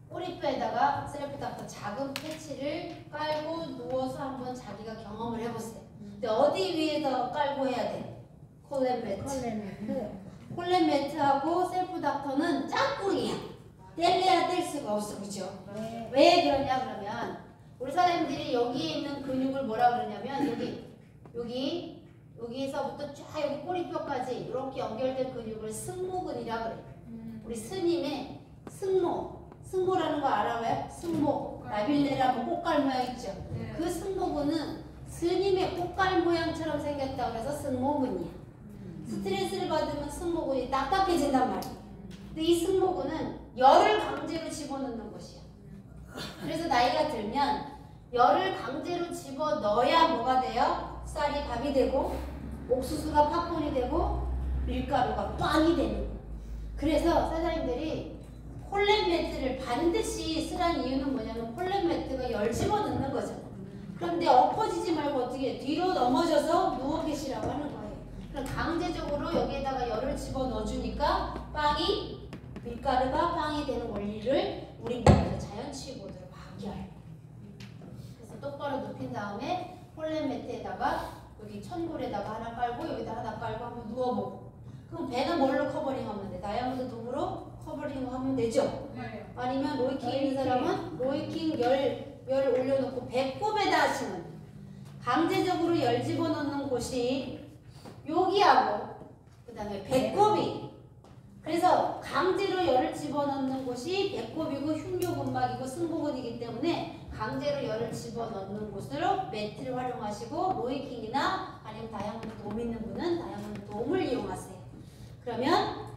꼬리뼈에다가 셀프닥터 작은 패치를 깔고 누워서 한번 자기가 경험을 해보세요. 근데 어디 위에서 깔고 해야 돼? 콜렌 매트. 콜렌 매트하고 셀프닥터는 짝꿍이야. 뗄래야 뗄 수가 없어, 그죠? 왜 그러냐 그러면 우리 사람들이 여기에 있는 근육을 뭐라 그러냐면 여기에서부터 쫙 여기 꼬리뼈까지 이렇게 연결된 근육을 승모근이라 그래. 우리 스님의 승모라는 거 알아요? 승모, 나빌레라고 꽃갈 모양 있죠? 그 승모근은 스님의 꽃갈 모양처럼 생겼다고 해서 승모근이야. 스트레스를 받으면 승모근이 딱딱해진단 말이야. 근데 이 승모근은 열을 강제로 집어넣는 것이야. 그래서 나이가 들면 열을 강제로 집어넣어야 뭐가 돼요? 쌀이 밥이 되고 옥수수가 팥분이 되고 밀가루가 빵이 되는 거예요. 그래서 사장님들이 폴렌 매트를 반드시 쓰라는 이유는 뭐냐면 폴렌 매트가 열 집어넣는 거죠. 그런데 엎어지지 말고 어떻게 뒤로 넘어져서 누워 계시라고 하는 거예요. 그럼 강제적으로 여기에다가 열을 집어넣어 주니까 빵이 밀가루가 빵이 되는 원리를 우리 몸에서 자연치유 모드로 바뀌어요. 그래서 똑바로 눕힌 다음에 폴렌 매트에다가 여기 천골에다가 하나 깔고 여기다 하나 깔고 한번 누워보고 그럼 배는 뭘로 커버링하면 돼? 다이아몬드 도구로 커버링하면 되죠? 네. 아니면 로이킹 있는 사람은 로이킹 열 올려놓고 배꼽에다 하시면 돼. 강제적으로 열 집어넣는 곳이 여기하고 그 다음에 배꼽이 그래서 강제로 열을 집어넣는 곳이 배꼽이고 흉뇨근막이고 승모근이기 때문에 강제로 열을 집어넣는 곳으로 매트를 활용하시고 로이킹이나 아니면 다이아몬드 돔 있는 분은 다이아몬드 돔을 이용하세요. 그러면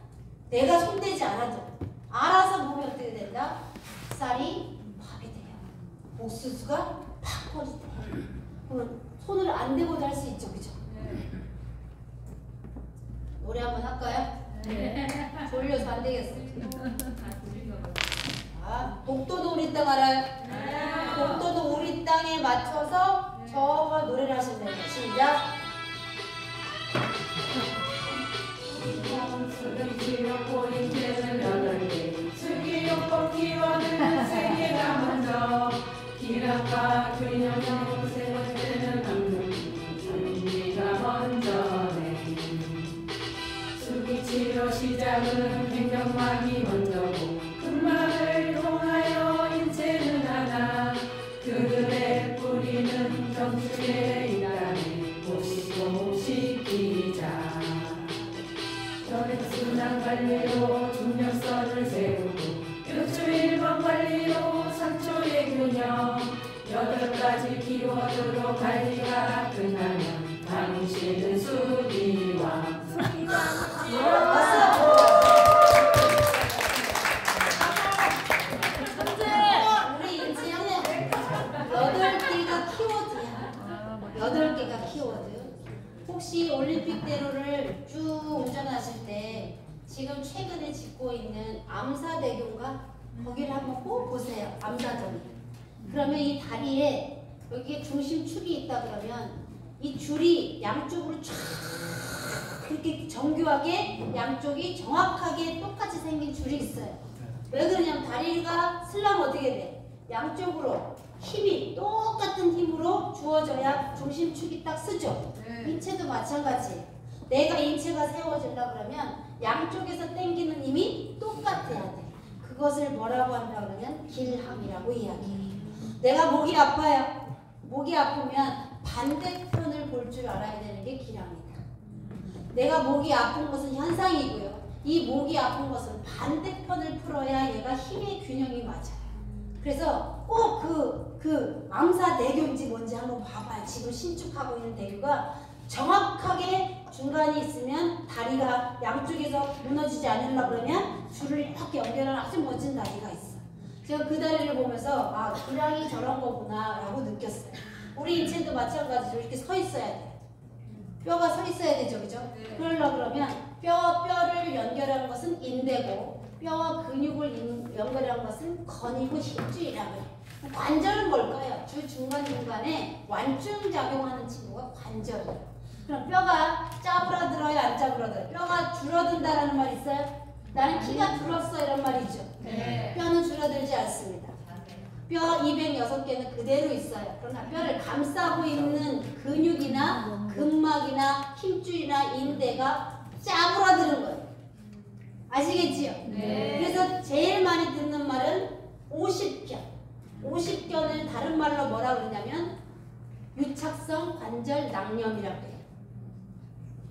내가 손대지 않아도 알아서 몸이 어떻게 된다? 쌀이 밥이 돼요. 옥수수가 팍 퍼지 돼요. 그러면 손을 안 대고도 할 수 있죠, 그죠? 노래 한번 할까요? 네. 졸려서 안 되겠어. 자, 독도도 우리 땅 알아요? 독도도 우리 땅에 맞춰서 저가 노래를 하시면 돼요. 시작. 수기용법 키워드는 세 개가 먼저 기락과 균형형 세 번째는 남는 준비가 먼저네. 수기치료 시작은 횡격막이 먼저고 근막을 통하여 인체는 하나 그들의 뿌리는 정수에 있다니 보시고 시키자. 혈액순환 관리로 중력선을 세우고 요추 1번 관리로 3초의 균형 8가지 키워드로 관리가 끝나면 당신은 수기왕 우리 인지는 8개가 키워드야. 8개가 키워드. 혹시 올림픽대로를 쭉 운전하실 때 지금 최근에 짓고 있는 암사대교인가? 거기를 한번 꼭 보세요. 암사도리. 그러면 이 다리에 여기에 중심축이 있다 그러면 이 줄이 양쪽으로 쫙 이렇게 정교하게 양쪽이 정확하게 똑같이 생긴 줄이 있어요. 왜 그러냐면 다리가 슬라면 어떻게 돼? 양쪽으로 힘이 똑같은 힘으로 주어져야 중심축이 딱 쓰죠. 인체도 마찬가지. 내가 인체가 세워지려 그러면 양쪽에서 당기는 힘이 똑같아야 돼. 그것을 뭐라고 한다 그러면 길함이라고 이야기해요. 내가 목이 아파요. 목이 아프면 반대편을 볼 줄 알아야 되는 게 길함이다. 내가 목이 아픈 것은 현상이고요. 이 목이 아픈 것은 반대편을 풀어야 얘가 힘의 균형이 맞아요. 그래서 꼭 그 암사대교인지 뭔지 한번 봐봐요. 지금 신축하고 있는 대교가 정확하게 중간이 있으면 다리가 양쪽에서 무너지지 않으려고 그러면 줄을 이렇게 연결하는 아주 멋진 다리가 있어. 제가 그 다리를 보면서 아, 기량이 저런 거구나 라고 느꼈어요. 우리 인체도 마찬가지로 이렇게 서 있어야 돼요. 뼈가 서 있어야 되죠, 그죠? 그러려고 그러면 뼈를 연결하는 것은 인대고 뼈와 근육을 연결하는 것은 건이고 힘줄이라고 해요. 관절은 뭘까요? 주 중간중간에 완충 작용하는 친구가 관절이에요. 그럼 뼈가 짜부라들어요, 안 짜부라들어요? 뼈가 줄어든다라는 말 있어요? 나는 키가 줄었어 이런 말이죠. 네. 뼈는 줄어들지 않습니다. 뼈 206개는 그대로 있어요. 그러나 뼈를 감싸고 있는 근육이나 근막이나 힘줄이나 인대가 짜부라드는 거예요. 아시겠지요? 네. 그래서 제일 많이 듣는 말은 50견. 50견을 다른 말로 뭐라 그러냐면 유착성 관절 낭염이라고 해요.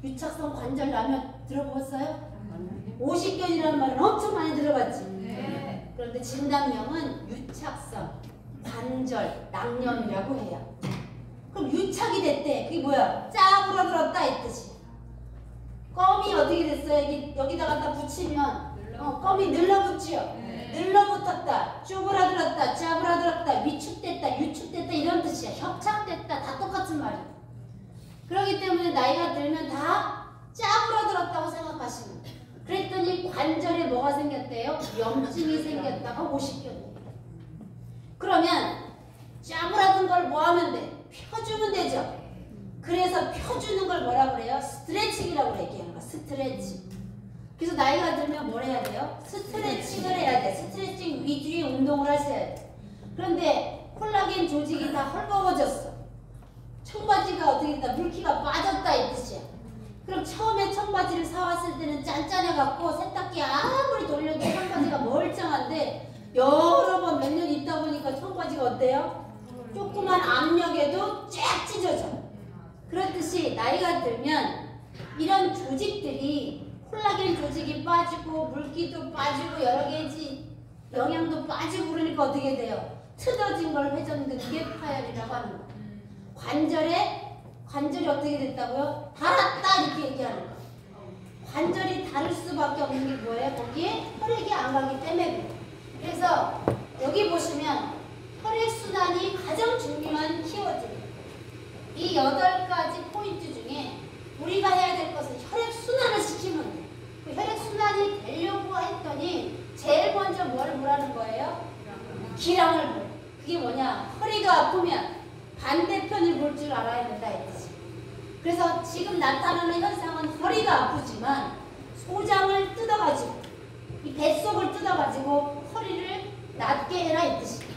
유착성 관절 낭염 들어보셨어요? 50견이라는 말은 엄청 많이 들어봤지. 네. 그런데 진단명은 유착성 관절 낭염이라고 해요. 그럼 유착이 됐대. 그게 뭐야? 짜부러들었다 이 뜻이. 껌이 어떻게 됐어요? 여기다가 갖다 붙이면 껌이 늘러붙지요. 늘러붙었다, 쪼그라들었다, 짜부라들었다, 위축됐다, 유축됐다 이런 뜻이야. 협착됐다 다 똑같은 말이야. 그렇기 때문에 나이가 들면 다 짜부라들었다고 생각하시면 돼. 그랬더니 관절에 뭐가 생겼대요? 염증이 생겼다가 50견. 그러면 짜부라든 걸 뭐 하면 돼? 펴주면 되죠. 그래서 펴주는 걸 뭐라 그래요? 스트레칭이라고 얘기하는 거야. 스트레칭. 그래서 나이가 들면 뭘 해야 돼요? 스트레칭을 해야 돼. 스트레칭 위주의 운동을 하셔야 돼. 그런데 콜라겐 조직이 다 헐거워졌어. 청바지가 어떻게 된다? 물기가 빠졌다 이 뜻이야. 그럼 처음에 청바지를 사왔을 때는 짠짠해갖고 세탁기 아무리 돌려도 청바지가 멀쩡한데 여러 번 몇 년 있다 보니까 청바지가 어때요? 조그만 압력에도 쫙 찢어져. 그렇듯이 나이가 들면 이런 조직들이 콜라겐 조직이 빠지고 물기도 빠지고 여러 개지 영양도 빠지고 그러니까 어떻게 돼요? 틀어진 걸 회전근개 파열이라고 하는 거예요. 관절이 어떻게 됐다고요? 닳았다 이렇게 얘기하는 거예요. 관절이 닳을 수밖에 없는 게 뭐예요? 거기에 혈액이 안 가기 때문에. 그래서 여기 보시면 혈액순환이 가장 중요한 키워드예요. 이 8가지 포인트 중에 우리가 해야 될 것은 혈액순환을 시키면 돼요. 그 혈액순환이 되려고 했더니 제일 먼저 뭘 보라는 거예요? 기량을 보. 그게 뭐냐? 허리가 아프면 반대편을 볼 줄 알아야 된다 했지. 그래서 지금 나타나는 현상은 허리가 아프지만 소장을 뜯어가지고 이 뱃속을 뜯어가지고 허리를 낫게 해라 이 뜻이야.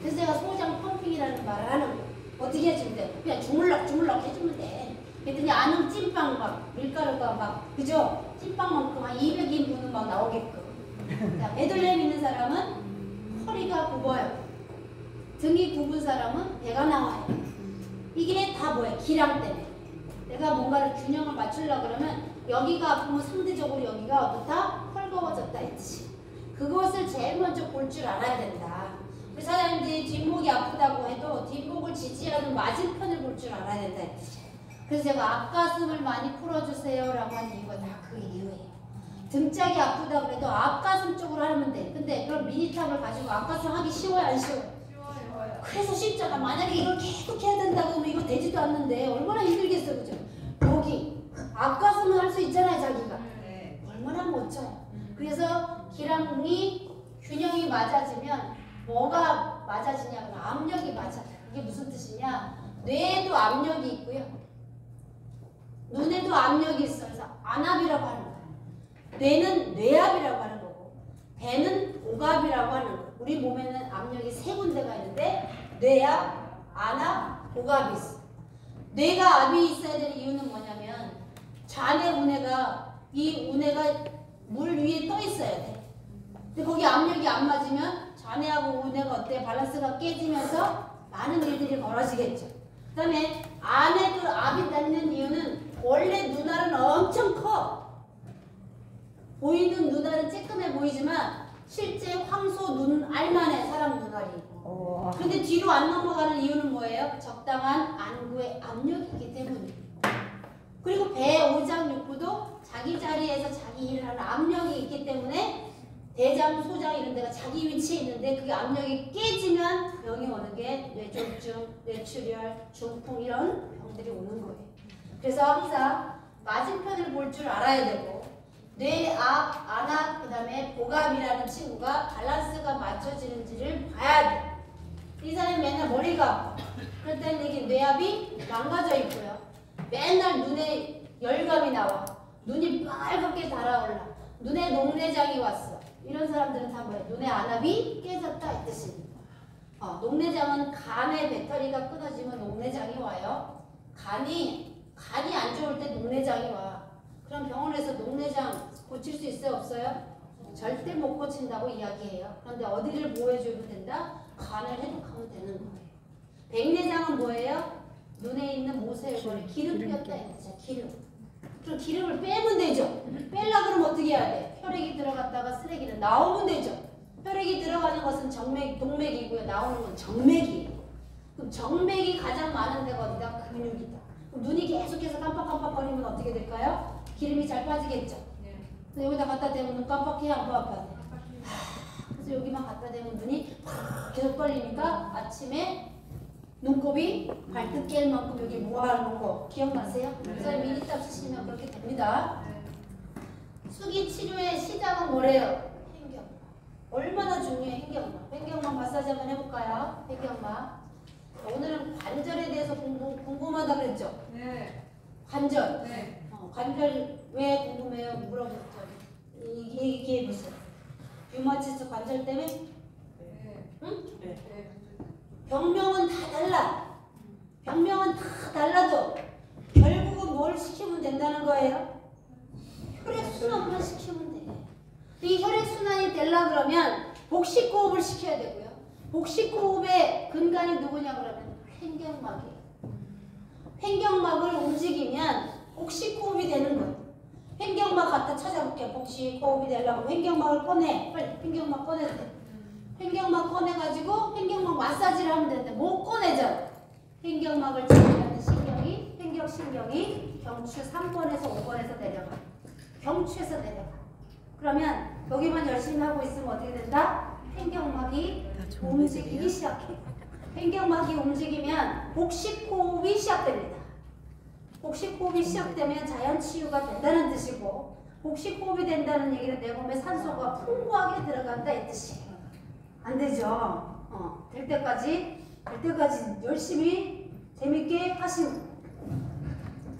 그래서 제가 소장 펌핑이라는 말을 하는 거야. 어떻게 해주면 돼? 그냥 주물럭 해주면 돼. 그랬더니 아는 찐빵 막 밀가루가 막 그죠? 찐빵만큼 한 200인분은 막 나오게끔. 자, 베들레헴 있는 사람은 허리가 굽어요. 등이 굽은 사람은 배가 나와요. 이게 다 뭐예요? 기량 때문에. 내가 뭔가를 균형을 맞추려고 그러면 여기가 아프면 상대적으로 여기가 어떻다? 헐거워졌다 했지. 그것을 제일 먼저 볼 줄 알아야 된다. 우리 사장님들이 뒷목이 아프다고 해도 뒷목을 지지하는 맞은편을 볼 줄 알아야 된다 했지. 그래서 제가 앞가슴을 많이 풀어주세요 라고 한 이유가 다 그 이유예요. 등짝이 아프다고 해도 앞가슴 쪽으로 하면 돼. 근데 그럼 미니탑을 가지고 앞가슴 하기 쉬워요 안 쉬워요? 그래서 쉽잖아. 만약에 이걸 계속 해야 된다고 하면 이거 되지도 않는데 얼마나 힘들겠어 그죠? 여기 앞가슴은 할 수 있잖아요 자기가. 얼마나 멋져요. 그래서 기량이 균형이 맞아지면 뭐가 맞아지냐면 압력이 맞아요. 이게 무슨 뜻이냐? 뇌에도 압력이 있고요. 눈에도 압력이 있어. 그래서 안압이라고 하는 거예요. 뇌는 뇌압이라고 하는 거고 배는 복압이라고 하는 거예요. 우리 몸에는 압력이 3군데가 있는데 뇌압, 안압, 복압이 있어. 뇌가 압이 있어야 될 이유는 뭐냐면 좌뇌 우뇌가 이 우뇌가 물 위에 떠 있어야 돼. 근데 거기 압력이 안 맞으면 좌뇌하고 우뇌가 어때? 밸런스가 깨지면서 많은 일들이 벌어지겠죠. 그 다음에 안에도 압이 닿는 이유는 원래 눈알은 엄청 커. 보이는 눈알은 쬐끔해 보이지만 실제 황소 눈알만 해 사람 눈알이. 그런데 뒤로 안 넘어가는 이유는 뭐예요? 적당한 안구의 압력이 있기 때문이에요. 그리고 배, 오장, 육부도 자기 자리에서 자기 일을 하는 압력이 있기 때문에 대장, 소장 이런 데가 자기 위치에 있는데 그게 압력이 깨지면 병이 오는 게 뇌졸중, 뇌출혈, 중풍 이런 병들이 오는 거예요. 그래서 항상 맞은편을 볼 줄 알아야 되고 뇌압, 안압, 그 다음에 복압이라는 친구가 밸런스가 맞춰지는지를 봐야 돼. 이 사람이 맨날 머리가 아파. 그럴 때는 이게 뇌압이 망가져 있고요. 맨날 눈에 열감이 나와. 눈이 빨갛게 달아올라. 눈에 녹내장이 왔어. 이런 사람들은 다 뭐예요? 눈의 안압이 깨졌다 이 뜻입니다. 녹내장은 간의 배터리가 끊어지면 녹내장이 와요. 간이 안 좋을 때 녹내장이 와. 그럼 병원에서 녹내장 고칠 수 있어요? 없어요? 절대 못 고친다고 이야기해요. 그런데 어디를 보호해주면 된다? 간을 해독하면 되는 거예요. 백내장은 뭐예요? 눈에 있는 모세혈관에 기름 꼈다 했죠. 기름. 그럼 기름을 빼면 되죠. 빼려고 그러면 어떻게 해야 돼? 혈액이 들어갔다가 쓰레기는 나오면 되죠. 혈액이 들어가는 것은 동맥이고요. 나오는 건 정맥이에요. 그럼 정맥이 가장 많은 데가 어디다? 근육이다. 그럼 눈이 계속해서 깜빡깜빡거리면 어떻게 될까요? 기름이 잘 빠지겠죠. 근데 여기다 갖다 대면 눈 깜빡해 안 깜빡해? 그래서 여기만 갖다 대면 눈이 계속 떨리니까 아침에 눈곱이 발끝 깰 만큼 여기 모아놓은 거 기억나세요? 그래서 미니탑 쓰시면 그렇게 됩니다. 수기 치료의 시작은 뭐래요? 횡격막. 얼마나 중요해 횡격막. 횡격막 마사지 한번 해볼까요? 횡격막. 오늘은 관절에 대해서 궁금하다 그랬죠? 네. 관절. 네. 관절 왜 궁금해요? 물어봤죠. 이게 무슨? 류마티스 관절 때문에? 네. 응? 네. 병명은 다 달라. 병명은 다 달라도 결국은 뭘 시키면 된다는 거예요? 혈액순환만 시키면 돼. 이 혈액순환이 되려 그러면 복식호흡을 시켜야 되고요. 복식호흡의 근간이 누구냐 그러면 횡격막이에요. 횡격막을 움직이면 복식호흡이 되는 거예요. 횡격막 갖다 찾아볼게요. 복식호흡이 되려면 횡격막을 꺼내. 빨리 횡격막 꺼내야 돼. 횡격막 꺼내가지고 횡격막 마사지를 하면 되는데 못 꺼내죠. 횡격막을 지지하는 신경이 횡격신경이 경추 3번에서 5번에서 내려가. 경추에서 내려가. 그러면 여기만 열심히 하고 있으면 어떻게 된다? 횡격막이 움직이기 시작해. 횡격막이 움직이면 복식호흡이 시작됩니다. 복식호흡이 시작되면 자연치유가 된다는 뜻이고, 복식호흡이 된다는 얘기는 내 몸에 산소가 풍부하게 들어간다 이 뜻이에요. 안 되죠. 될 때까지 열심히 재밌게 하시고.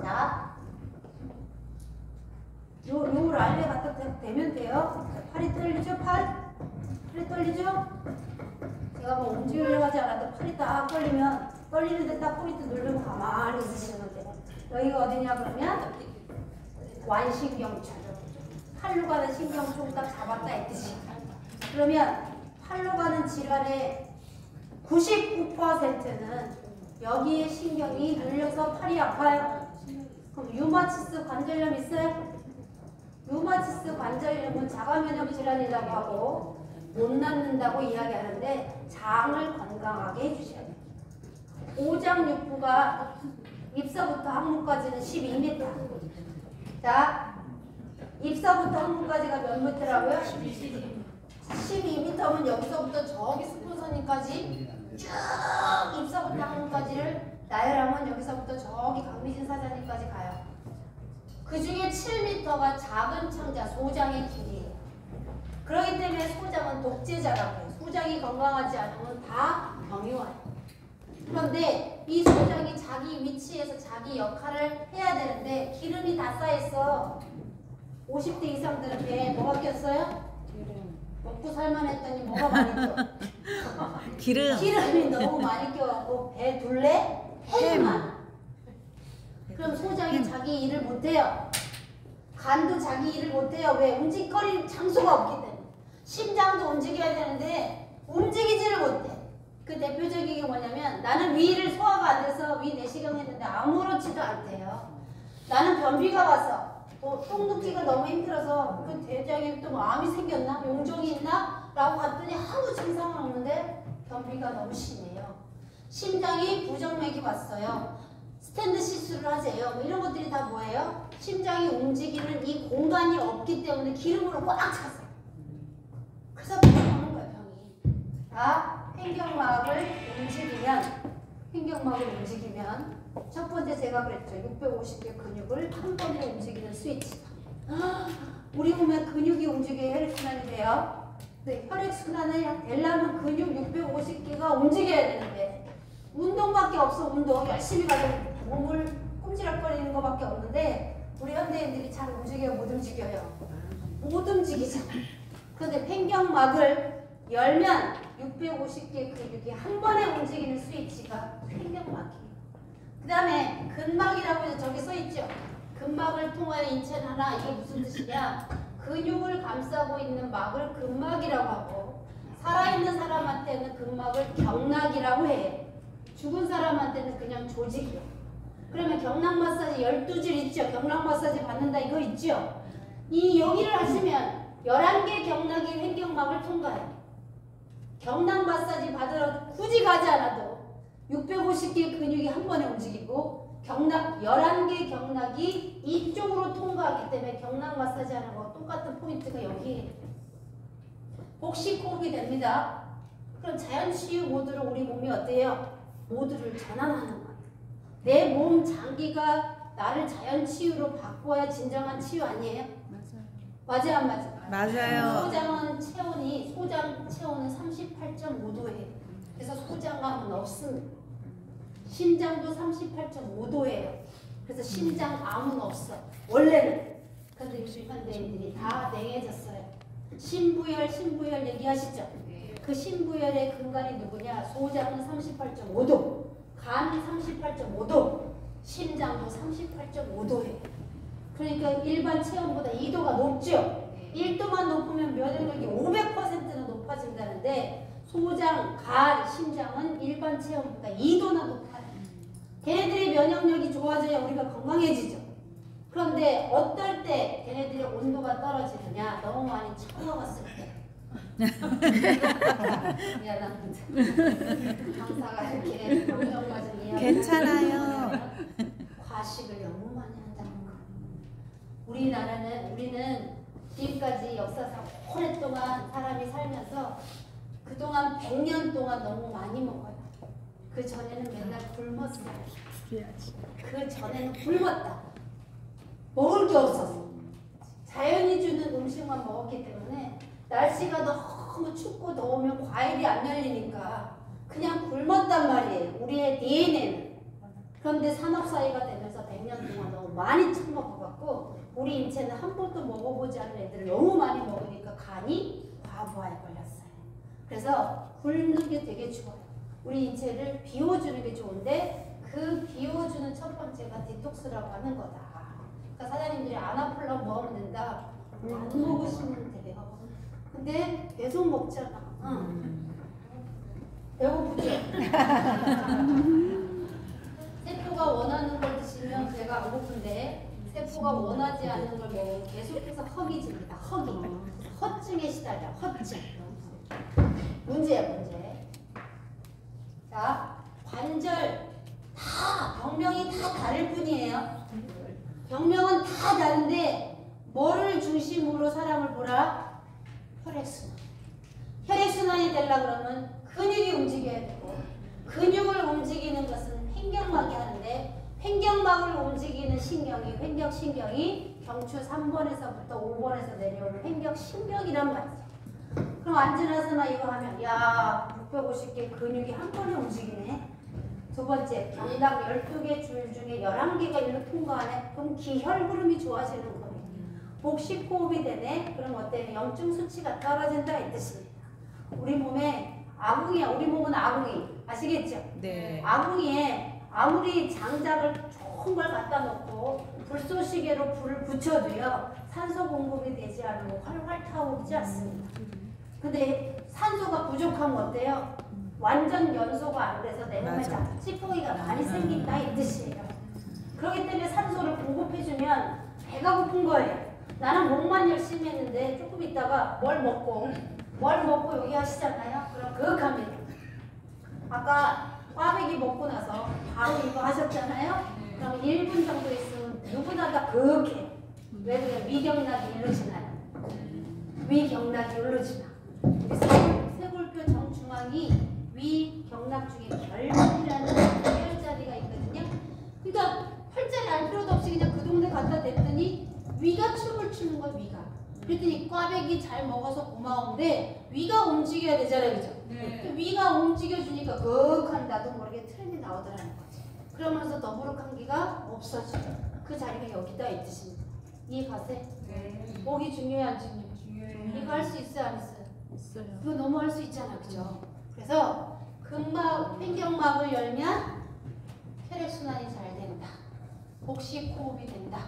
자, 요 라인에 갖다 대면 돼요. 팔이 떨리죠? 팔이 떨리죠? 제가 뭐 움직이려고 하지 않아도 팔이 딱 떨리는데 딱 포인트 누르면 가만히 있으시면 돼요. 여기가 어디냐 그러면 완신경추. 팔로 가는 신경총 딱 잡았다 이 뜻이에요. 그러면 팔로 가는 질환의 99%는 여기에 신경이 눌려서 팔이 아파요. 그럼 류마티스 관절염 있어요? 류마티스 관절염은 자가면역 질환이라고 하고 못 낫는다고 이야기하는데 장을 건강하게 해주셔야 돼요. 오장육부가 입서부터 항문까지는 12m. 자, 입서부터 항문까지가 몇 미터라고요? 12m면 여기서부터 저기 수평선까지 쭉 입서부터 항문까지를 나열하면 여기서부터 저기 강미진 사장님까지 가요. 그 중에 7m가 작은 창자, 소장의 길이에요. 그렇기 때문에 소장은 독재자라고 해요. 소장이 건강하지 않으면 다 병이 와요. 그런데 이 소장이 자기 위치에서 자기 역할을 해야 되는데 기름이 다 쌓여있어. 50대 이상들은 배에 뭐가 꼈어요? 먹고 살만했더니 뭐가 많이 껴? 기름이 너무 많이 껴갖고 배 둘레? 햄만. 그럼 소장이 자기 일을 못해요. 간도 자기 일을 못해요. 왜? 움직거릴 장소가 없기 때문에. 심장도 움직여야 되는데 움직이지를 못해. 그 대표적인 게 뭐냐면 나는 위를 소화가 안 돼서 위 내시경 했는데 아무렇지도 않대요. 나는 변비가 와서 똥 눕기가 너무 힘들어서 그 대장에 또 암이 생겼나? 용종이 있나? 라고 갔더니 아무 증상은 없는데 변비가 너무 심해요. 심장이 부정맥이 왔어요. 스탠드 시술을 하세요. 뭐 이런 것들이 다 뭐예요? 심장이 움직이는 이 공간이 없기 때문에 기름으로 꽉 차서. 그래서 병이 오는 거예요, 병이. 자, 횡격막을 움직이면 첫 번째 제가 그랬죠. 650개 근육을 한 번에 움직이는 스위치다. 우리 몸에 근육이 움직여야 혈액순환이 돼요. 네, 혈액순환을 되려면 근육 650개가 움직여야 되는데 운동밖에 없어. 운동 열심히 가면 몸을 꼼지락거리는 것밖에 없는데 우리 현대인들이 잘 움직여요? 못 움직여요? 못 움직이잖아. 그런데 횡격막을 열면 650개 근육이 한 번에 움직이는 스위치가 횡격막이에요. 그 다음에 근막이라고 저기 써있죠. 근막을 통하여 인체는 하나. 이게 무슨 뜻이냐? 근육을 감싸고 있는 막을 근막이라고 하고 살아있는 사람한테는 근막을 경락이라고 해. 죽은 사람한테는 그냥 조직이요. 그러면 경락 마사지 12줄 있죠. 경락 마사지 받는다 이거 있죠. 이 여기를 하시면 11개 경락이 횡격막을 통과해요. 경락 마사지 받으러 굳이 가지 않아도 650개 근육이 한 번에 움직이고 경락 11개 경락이 이쪽으로 통과하기 때문에 경락 마사지 하는 거 똑같은 포인트가 여기에 복식호흡이 됩니다. 그럼 자연치유 모드로 우리 몸이 어때요? 모두를 전환하는 거예요. 내 몸 장기가 나를 자연치유로 바꿔야 진정한 치유 아니에요? 맞아요. 맞아 안 맞아? 맞아요. 소장 체온은 38.5도예요. 그래서 소장암은 없습니다. 심장도 38.5도예요. 그래서 심장암은 없어. 원래는. 근데 요즘 현대인들이 다 냉해졌어요. 신부열 얘기하시죠? 그 신부열의 근간이 누구냐? 소장은 38.5도, 간이 38.5도, 심장도 38.5도예요. 그러니까 일반 체온보다 2도가 높죠? 1도만 높으면 면역력이 500%나 높아진다는데 소장, 간, 심장은 일반 체온보다 2도나 높아요. 걔네들의 면역력이 좋아져야 우리가 건강해지죠. 그런데 어떨 때 걔네들의 온도가 떨어지느냐? 너무 많이 처먹었을 때. 미안합니다. 강사가 이렇게 걱정맞은 이야기. 괜찮아요. 과식을 너무 많이 한다는 거. 우리는 지금까지 역사상 오랫동안 사람이 살면서 그동안 100년 동안 너무 많이 먹어요. 그 전에는 맨날 굶었어요. 그 전에는 굶었다. 먹을 게 없었어. 자연이 주는 음식만 먹었기 때문에 날씨가 너무 춥고 더우면 과일이 안 열리니까 그냥 굶었단 말이에요. 우리의 DNA는. 그런데 산업사회가 되면서 100년 동안 너무 많이 처먹어갖고 우리 인체는 한 번도 먹어보지 않은 애들을 너무 많이 먹으니까 간이 과부하에 걸렸어요. 그래서 굶는 게 되게 좋아요. 우리 인체를 비워주는 게 좋은데 그 비워주는 첫 번째가 디톡스라고 하는 거다. 그러니까 사장님들이 안 아플라고 뭐 하면 된다. 안 먹으시면 돼요. 근데 계속 먹잖아. 배고프죠? 세포가 원하는 걸 드시면 배가 안 고픈데 세포가 원하지 않는 걸 먹으면 계속해서 허기집니다. 허증에 시달려. 허증. 문제야 문제. 자, 관절 다 병명이 다 다를 뿐이에요. 병명은 다 다른데 뭐를 중심으로 사람을 보라? 혈액순환. 혈액순환이 되려고 그러면 근육이 움직여야 되고 근육을 움직이는 것은 횡격막이 하는데 횡격막을 움직이는 신경이 횡격신경이 경추 3번에서부터 5번에서 내려오는 횡격신경이란 말이죠. 그럼 앉으나서나 이거 하면 야 650개 근육이 한 번에 움직이네. 두 번째, 경락 12개 줄 중에 11개가 일로 통과하네. 그럼 기혈구름이 좋아지는 거예요. 복식호흡이 되네. 그럼 어때? 염증 수치가 떨어진다 이 뜻입니다. 우리 몸에 아궁이야. 우리 몸은 아궁이. 아시겠죠? 네. 아궁이에 아무리 장작을 좋은 걸 갖다 놓고 불쏘시개로 불을 붙여도요. 산소 공급이 되지 않고 활활 타오르지 않습니다. 근데 산소가 부족하면 어때요? 완전 연소가 안 돼서 내 몸에 찌꺼기가 많이 생긴다 이 뜻이에요. 그렇기 때문에 산소를 공급해주면 배가 고픈 거예요. 나는 목만 열심히 했는데 조금 있다가 뭘 먹고 여기 하시잖아요. 그럼 그윽합니다. 아까 꽈배기 먹고 나서 바로 이거 하셨잖아요. 그럼 1분 정도 있으면 누구나 다 그윽해. 왜 그래? 위경락이 일로 지나요. 위경락이 일로 지나. 쇄골뼈 정중앙이 위경락 중에 결막이라는 혈자리가 있거든요. 그러니까 혈자리 알 필요도 없이 그냥 그 동네 갖다 댔더니 위가 춤을 추는 거야. 위가. 그랬더니 꽈배기 잘 먹어서 고마운데 위가 움직여야 되잖아요. 그죠? 네. 위가 움직여주니까 그윽한 나도 모르게 트렌이 나오더라는 거지. 그러면서 더부룩한 기가 없어져. 그 자리가 여기다 이 뜻입니다. 이해 가세요? 네. 목이 중요해 안 중요해? 중요해요. 이거 할 수 있어요 안 있어요? 있어요. 그거 너무 할 수 있잖아. 그죠? 그래서 근막, 횡격막을 열면 혈액순환이 잘 된다. 복식 호흡이 된다.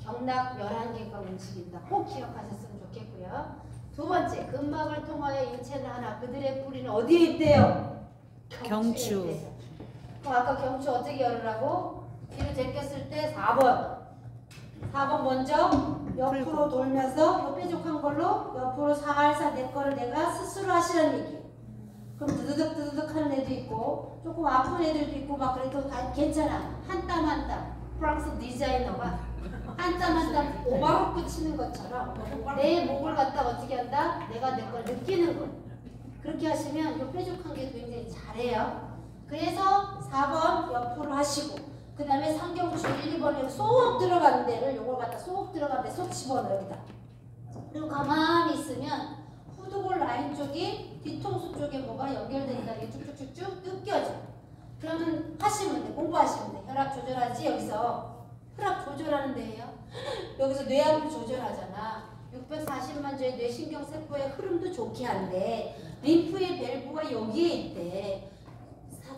경락 11개가 움직인다. 꼭 기억하셨으면 좋겠고요. 두 번째, 근막을 통하여 인체는 하나. 그들의 뿌리는 어디에 있대요? 경추에 경추. 있대요. 그럼 아까 경추 어떻게 열으라고? 뒤로 제꼈을 때 4번. 4번 먼저 옆으로 돌면서 요 뾰족한 걸로 옆으로 살살 내 거를 내가 스스로 하시라는 얘기예요. 그럼 드드득 하는 애도 있고 조금 아픈 애들도 있고 막 그래도 다 괜찮아. 한 땀 한 땀. 프랑스 디자이너가 한 땀 한 땀 오바로크 치는 것처럼 내 목을 갖다 어떻게 한다? 내가 내 걸 느끼는 거예요. 그렇게 하시면 요 뾰족한 게 굉장히 잘해요. 그래서 4번 옆으로 하시고 그 다음에 상경추 1, 2번에 쏙 들어가는 데를 요걸 갖다 쏙 들어가는 데 쏙 집어넣어 여기다. 그리고 가만히 있으면 후두골 라인 쪽이 뒤통수 쪽에 뭐가 연결된다는 게 쭉쭉쭉쭉 느껴져. 그러면 하시면 돼. 공부하시면 돼. 혈압 조절하지. 여기서 혈압 조절하는 데예요. 여기서 뇌압을 조절하잖아. 640만 주의 뇌신경세포의 흐름도 좋게 한대. 림프의 밸브가 여기에 있대.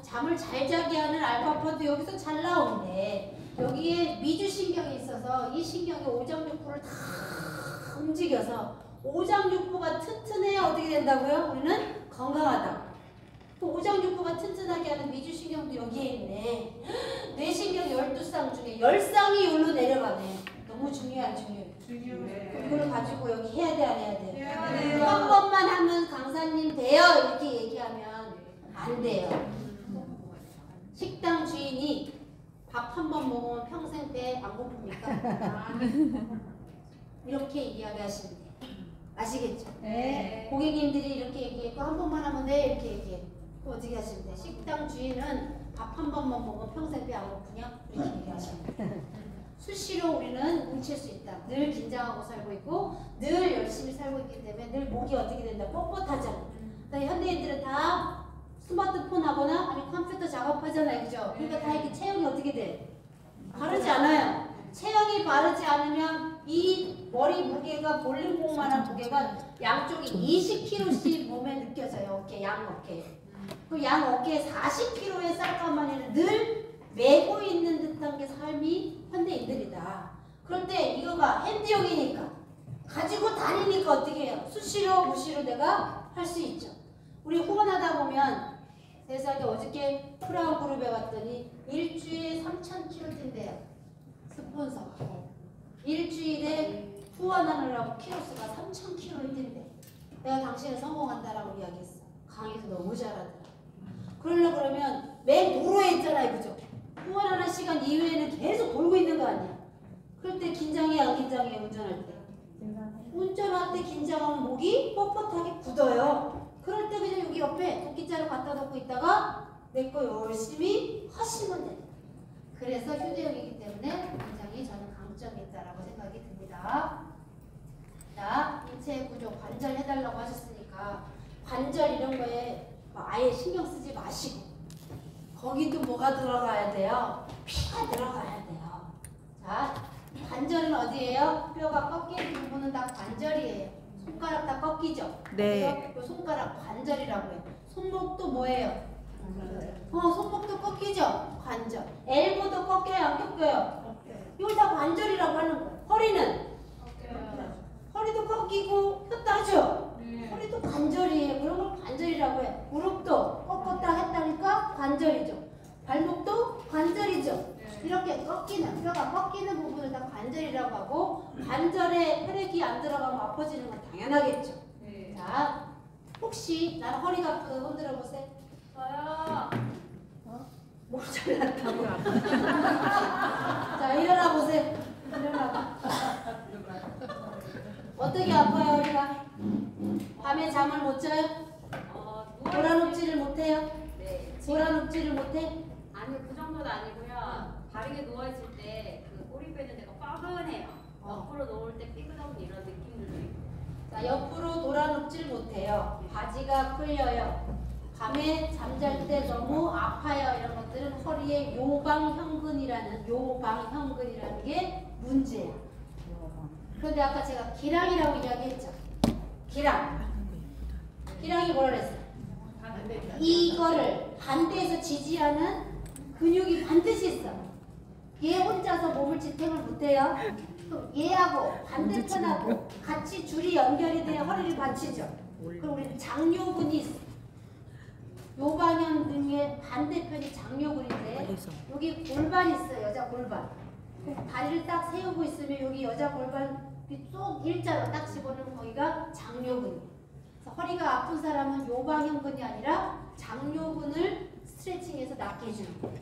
잠을 잘 자게 하는 알파포도 여기서 잘 나온대. 여기에 미주신경이 있어서 이 신경이 오장육부를 다 움직여서 오장육부가 튼튼해야 어떻게 된다고요? 우리는 건강하다. 또 오장육부가 튼튼하게 하는 미주신경도 여기에 있네. 뇌신경 12쌍 중에 10쌍이 여기로 내려가네. 너무 중요해. 그걸 가지고 여기 해야 돼, 안 해야 돼? 해야 돼요. 한 번만 하면 강사님 돼요 이렇게 얘기하면 안 돼요. 식당 주인이 밥 한 번 먹으면 평생 배 안 고픕니까? 이렇게 이야기하시면 돼요. 아시겠죠? 네. 고객님들이 이렇게 얘기했고 한 번만 하면 돼 이렇게 얘기해. 또 어떻게 하시면 돼? 식당 주인은 밥 한 번만 먹으면 평생 배 안 고프냐? 이렇게 얘기하시면 돼. 수시로 우리는 뭉칠 수 있다. 늘 긴장하고 살고 있고 늘 열심히 살고 있기 때문에 늘 목이 어떻게 된다? 뻣뻣하잖아. 그러니까 현대인들은 다 스마트폰 하거나 아니 컴퓨터 작업하잖아요. 그죠? 그러니까 다 이렇게 체형이 어떻게 돼? 바르지 않아요. 체형이 바르지 않으면 이 머리 무게가 볼링공만한 무게가 양쪽이 20kg씩 몸에 느껴져요. 어깨, 양 어깨. 그 양 어깨에 40kg의 쌀가마니를 늘 메고 있는 듯한 게 삶이 현대인들이다. 그런데 이거가 핸드용이니까 가지고 다니니까 어떻게 해요? 수시로 무시로 내가 할 수 있죠. 우리 후원하다 보면 세상에 어저께 프라우 그룹에 왔더니 일주일에 3,000km 뛴대요. 스폰서가. 일주일에 후원하느라고 키로수가 3,000km를 뛴대. 내가 당신은 성공한다라고 이야기했어. 강의도 너무 잘하더라. 그러려고 그러면 맨 도로에 있잖아요. 그죠? 후원하는 시간 이후에는 계속 돌고 있는 거 아니야? 그럴 때 긴장해 안 긴장해 운전할 때? 운전할 때 긴장하면 목이 뻣뻣하게 굳어요. 그럴 때 그냥 여기 옆에 도끼자루 갖다 놓고 있다가 내 거 열심히 하시면 돼. 그래서 휴대용이기 때문에 굉장히 저는 강점이 있다라고 생각이 듭니다. 자, 인체 구조 관절 해달라고 하셨으니까 관절 이런 거에 아예 신경 쓰지 마시고 거기도 뭐가 들어가야 돼요? 피가 들어가야 돼요. 자, 관절은 어디예요? 뼈가 꺾이는 부분은 다 관절이에요. 손가락 다 꺾이죠? 네. 그래서 손가락 관절이라고 해요. 손목도 뭐예요? 손목도 꺾이죠? 관절. 엘보도 꺾여요? 안 꺾여요? 이걸 다 관절이라고 하는 거예요. 허리는? 허리도 꺾이고 폈다 하죠? 허리도 관절이에요. 그런 걸 관절이라고 해요. 무릎도 꺾었다 했다니까 관절이죠. 발목도 관절이죠. 이렇게 꺾이는, 뼈가 꺾이는 부분을 다 관절이라고 하고 관절에 혈액이 안 들어가면 아파지는 건 당연하겠죠. 자, 혹시 나는 허리가 아프다 흔들어 보세요. 저요. 목 잘났다고. 자, 일어나 보세요. 일어나. 어떻게 아파요, 허리가? 밤에 잠을 못 자요? 돌아눕지를 못해요? 네. 돌아눕지를 못해? 아니 그 정도는 아니고요. 바르게 누워 있을 때 그 꼬리 빼는 데가 뻐근해요. 옆으로 누울 때 삐그덕 이런 느낌들도 있고. 자, 옆으로 돌아눕질 못해요. 바지가 끌려요. 밤에 잠잘 때 너무 아파요. 이런 것들은 허리에 요방형근이라는 게 문제야. 그런데 아까 제가 기랑이라고 이야기했죠. 기랑이 뭐라 그랬어요? 이거를 반대에서 지지하는 근육이 반드시 있어. 얘 혼자서 몸을 지탱을 못해요. 또 얘하고 반대편하고 같이 줄이 연결이 돼야 허리를 받치죠. 그럼 우리는 장요근이 있어. 요방형 등의 반대편이 장요근인데 여기 골반이 있어요. 여자 골반. 다리를 딱 세우고 있으면 여기 여자 골반 쏙 일자로 딱 집어넣으면 거기가 장요근이에요. 그래서 허리가 아픈 사람은 요방형근이 아니라 장요근을 스트레칭해서 낫게 해주는 거예요.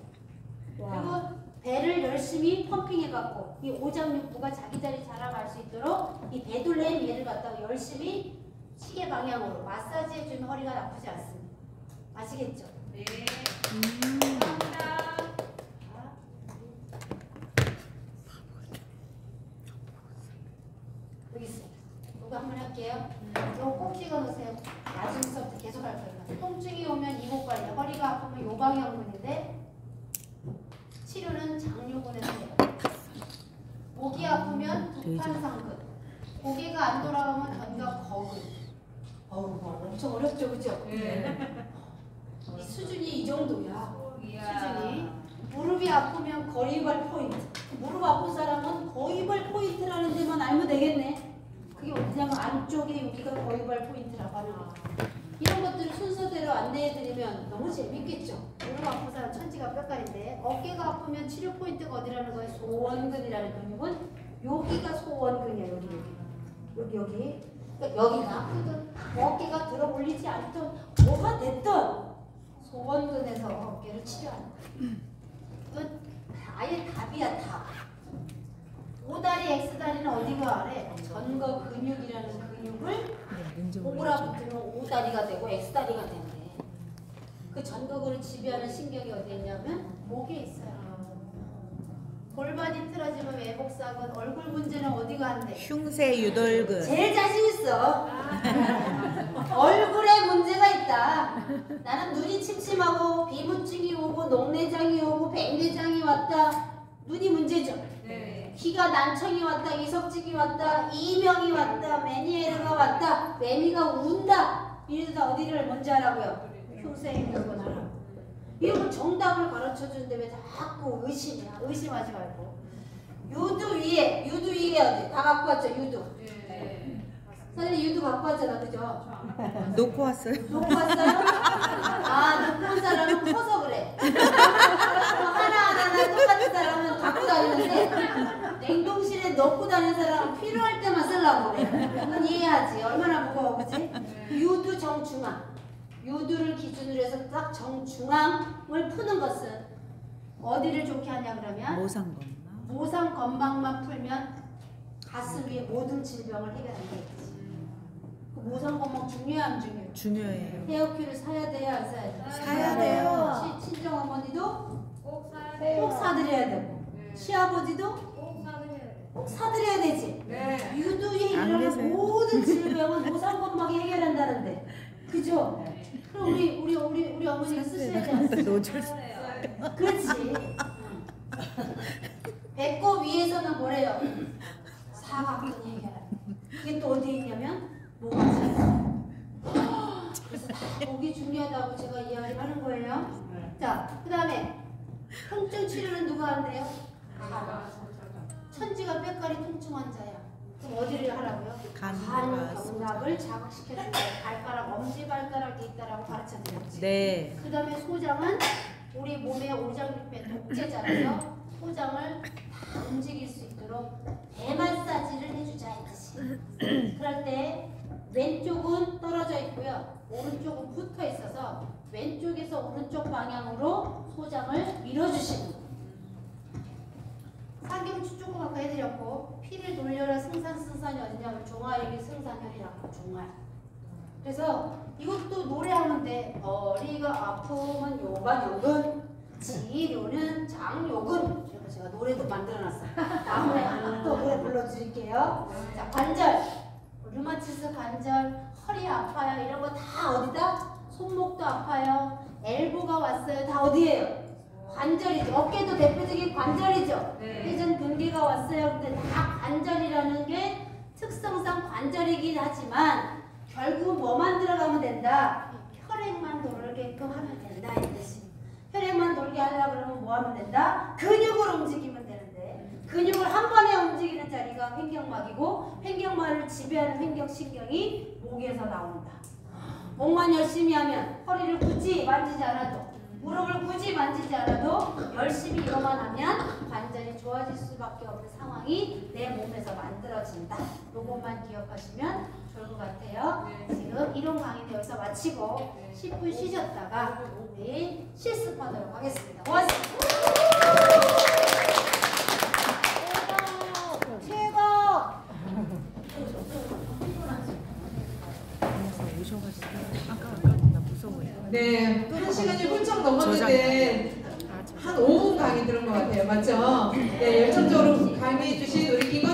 그리고 배를 열심히 펌핑해갖고 이 오장육부가 자기 자리 자라갈 수 있도록 이 베둘레헴 얘를 갖다가 열심히 시계 방향으로 마사지 해주면 허리가 아프지 않습니다. 아시겠죠? 네. 감사합니다. 여기 있어요. 이거 한번 할게요. 이거 꼭 찍어 놓으세요. 나중부터 계속 할 거예요. 통증이 오면 이곳 관리, 허리가 아프면 요방형근인데 치료는 장요근에서 해요. 목이 아프면 북판상근, 고개가 안 돌아가면 견갑거근. 엄청 어렵죠, 그죠? 이 수준이 이 정도야. 수준이. 무릎이 아프면 거리발 포인트. 무릎 아픈 사람은 거리발 포인트라는 데만 알면 되겠네. 그게 어디냐면 안쪽에 여기가 거리발 포인트라고 하는 거. 이런 것들을 순서대로 안내해드리면 너무 재밌겠죠. 무릎 아픈 사람 천지가 뼈가인데 어깨가 아프면 치료 포인트가 어디라는 거예요? 소원근이라는 근육은 여기가 소원근이야. 여기. 그러니까 여기가 아프든 어깨가 들어 올리지 않든 뭐가 됐든 소원근에서 어깨를 치료하는 거예요. 이건 아예 답이야, 답. 오다리, X다리는 어디가 아래? 전거 근육이라는 근육을 오라 붙으면 오다리가 되고 X다리가 된대. 그 전거근을 지배하는 신경이 어디에 있냐면 목에 있어요. 골반이 틀어지면 외복사근, 얼굴 문제는 어디가 한대? 흉쇄 유돌근. 제일 자신 있어. 얼굴에 문제가 있다. 나는 눈이 침침하고 비문증이 오고 녹내장이 오고 백내장이 왔다. 눈이 문제죠. 네. 귀가 난청이 왔다. 이석증이 왔다. 이명이 왔다. 메니에르가 왔다. 매미가 운다. 이러다 어디를 먼저 하라고요? 흉쇄 유돌근 하라고. 이런 정답을 가르쳐주는데 왜 자꾸 의심이야? 의심하지 말고. 유두 위에 어디? 다 갖고 왔죠, 유두. 선생님 유두 갖고 왔잖아, 그죠? 놓고 왔어요? 놓고 왔어요? 아, 놓고 온 사람은 커서 그래. 하나하나 똑같은 사람은 갖고 다니는데 냉동실에 넣고 다니는 사람은 필요할 때만 쓰려고 그래. 그건 이해하지. 얼마나 무거워, 그치? 유두 정중앙. 유두를 기준으로 해서 딱 정중앙을 푸는 것은 어디를 좋게 하냐 그러면 모상 건망만 풀면 가슴 위의 모든 질병을 해결한다 했지. 그 모상 건망 중요해 안 중요해? 중요해요. 헤어큐를 사야 돼요 안 사야 돼요? 사야 돼요. 친정 어머니도 꼭 사야 돼요. 꼭 사드려야 되고 시아버지도 꼭 사드려야 돼요. 꼭 사드려야 되지. 네. 유두에 안 일어나는 계세요? 모든 질병은 모상 건망이 해결한다는데, 그죠? 그럼 우리 어머니가 쓰셔야 되지 않습니까? 노출. 사야 돼요. 그렇지. 배꼽 위에서는 뭐래요? 사각근 해결. 그게 또 어디에 있냐면 목아지. 그래서 다 목이 중요하다고 제가 이야기를 하는 거예요. 자, 그 다음에 통증 치료는 누가 한대요? 천지가 뼈가리 통증 환자야. 그럼 어디를 하라고요? 간경락을 자극시켜주는 거예요. 발가락, 엄지발가락이 있다라고 가르쳐드렸지. 네. 그 다음에 소장은 우리 몸의 오장육부의 독재자라서 소장을 다 움직일 수 있도록 대마사지를 해주자 이것이. 그럴 때 왼쪽은 떨어져 있고요, 오른쪽은 붙어 있어서 왼쪽에서 오른쪽 방향으로 소장을 밀어주시는 거예요. 상경추 조금 아까 해드렸고, 피를 돌려라 승산이 어디냐면 종아리를 승산혈이라고. 종아리. 그래서 이것도 노래하면 돼. 허리가 아프면 요반요근, 치료는 장요근. 이렇게 제가 노래도 만들어놨어요. 다음에 또 노래 불러드릴게요. 자, 관절, 류마티스 관절, 허리 아파요 이런 거 다 어디다? 손목도 아파요, 엘보가 왔어요, 다 어디예요? 관절이죠. 어깨도 대표적인 관절이죠. 네. 회전 근개가 왔어요. 근데 다 관절이라는 게 특성상 관절이긴 하지만 결국 뭐만 들어가면 된다? 혈액만 돌게끔 하면 된다 이 뜻이. 혈액만 돌게 하려고 그러면 뭐 하면 된다? 근육을 움직이면 되는데, 근육을 한 번에 움직이는 자리가 횡격막이고, 횡격막을 지배하는 횡격신경이 목에서 나온다. 목만 열심히 하면, 허리를 굳이 만지지 않아도, 무릎을 굳이 만지지 않아도 열심히 이거만 하면 관절이 좋아질 수밖에 없는 상황이 내 몸에서 만들어진다. 이것만 기억하시면 좋을 것 같아요. 지금 이론 강의는 여기서 마치고 10분 쉬셨다가 우리 실습하도록 하겠습니다. 고맙습니다. 최고! 오셔가지고 아까 나 무서워요. 네, 또 한 시간이 훌쩍 넘었는데 한 5분 강의 들은 것 같아요. 맞죠? 네, 열정적으로 강의해 주신 우리 김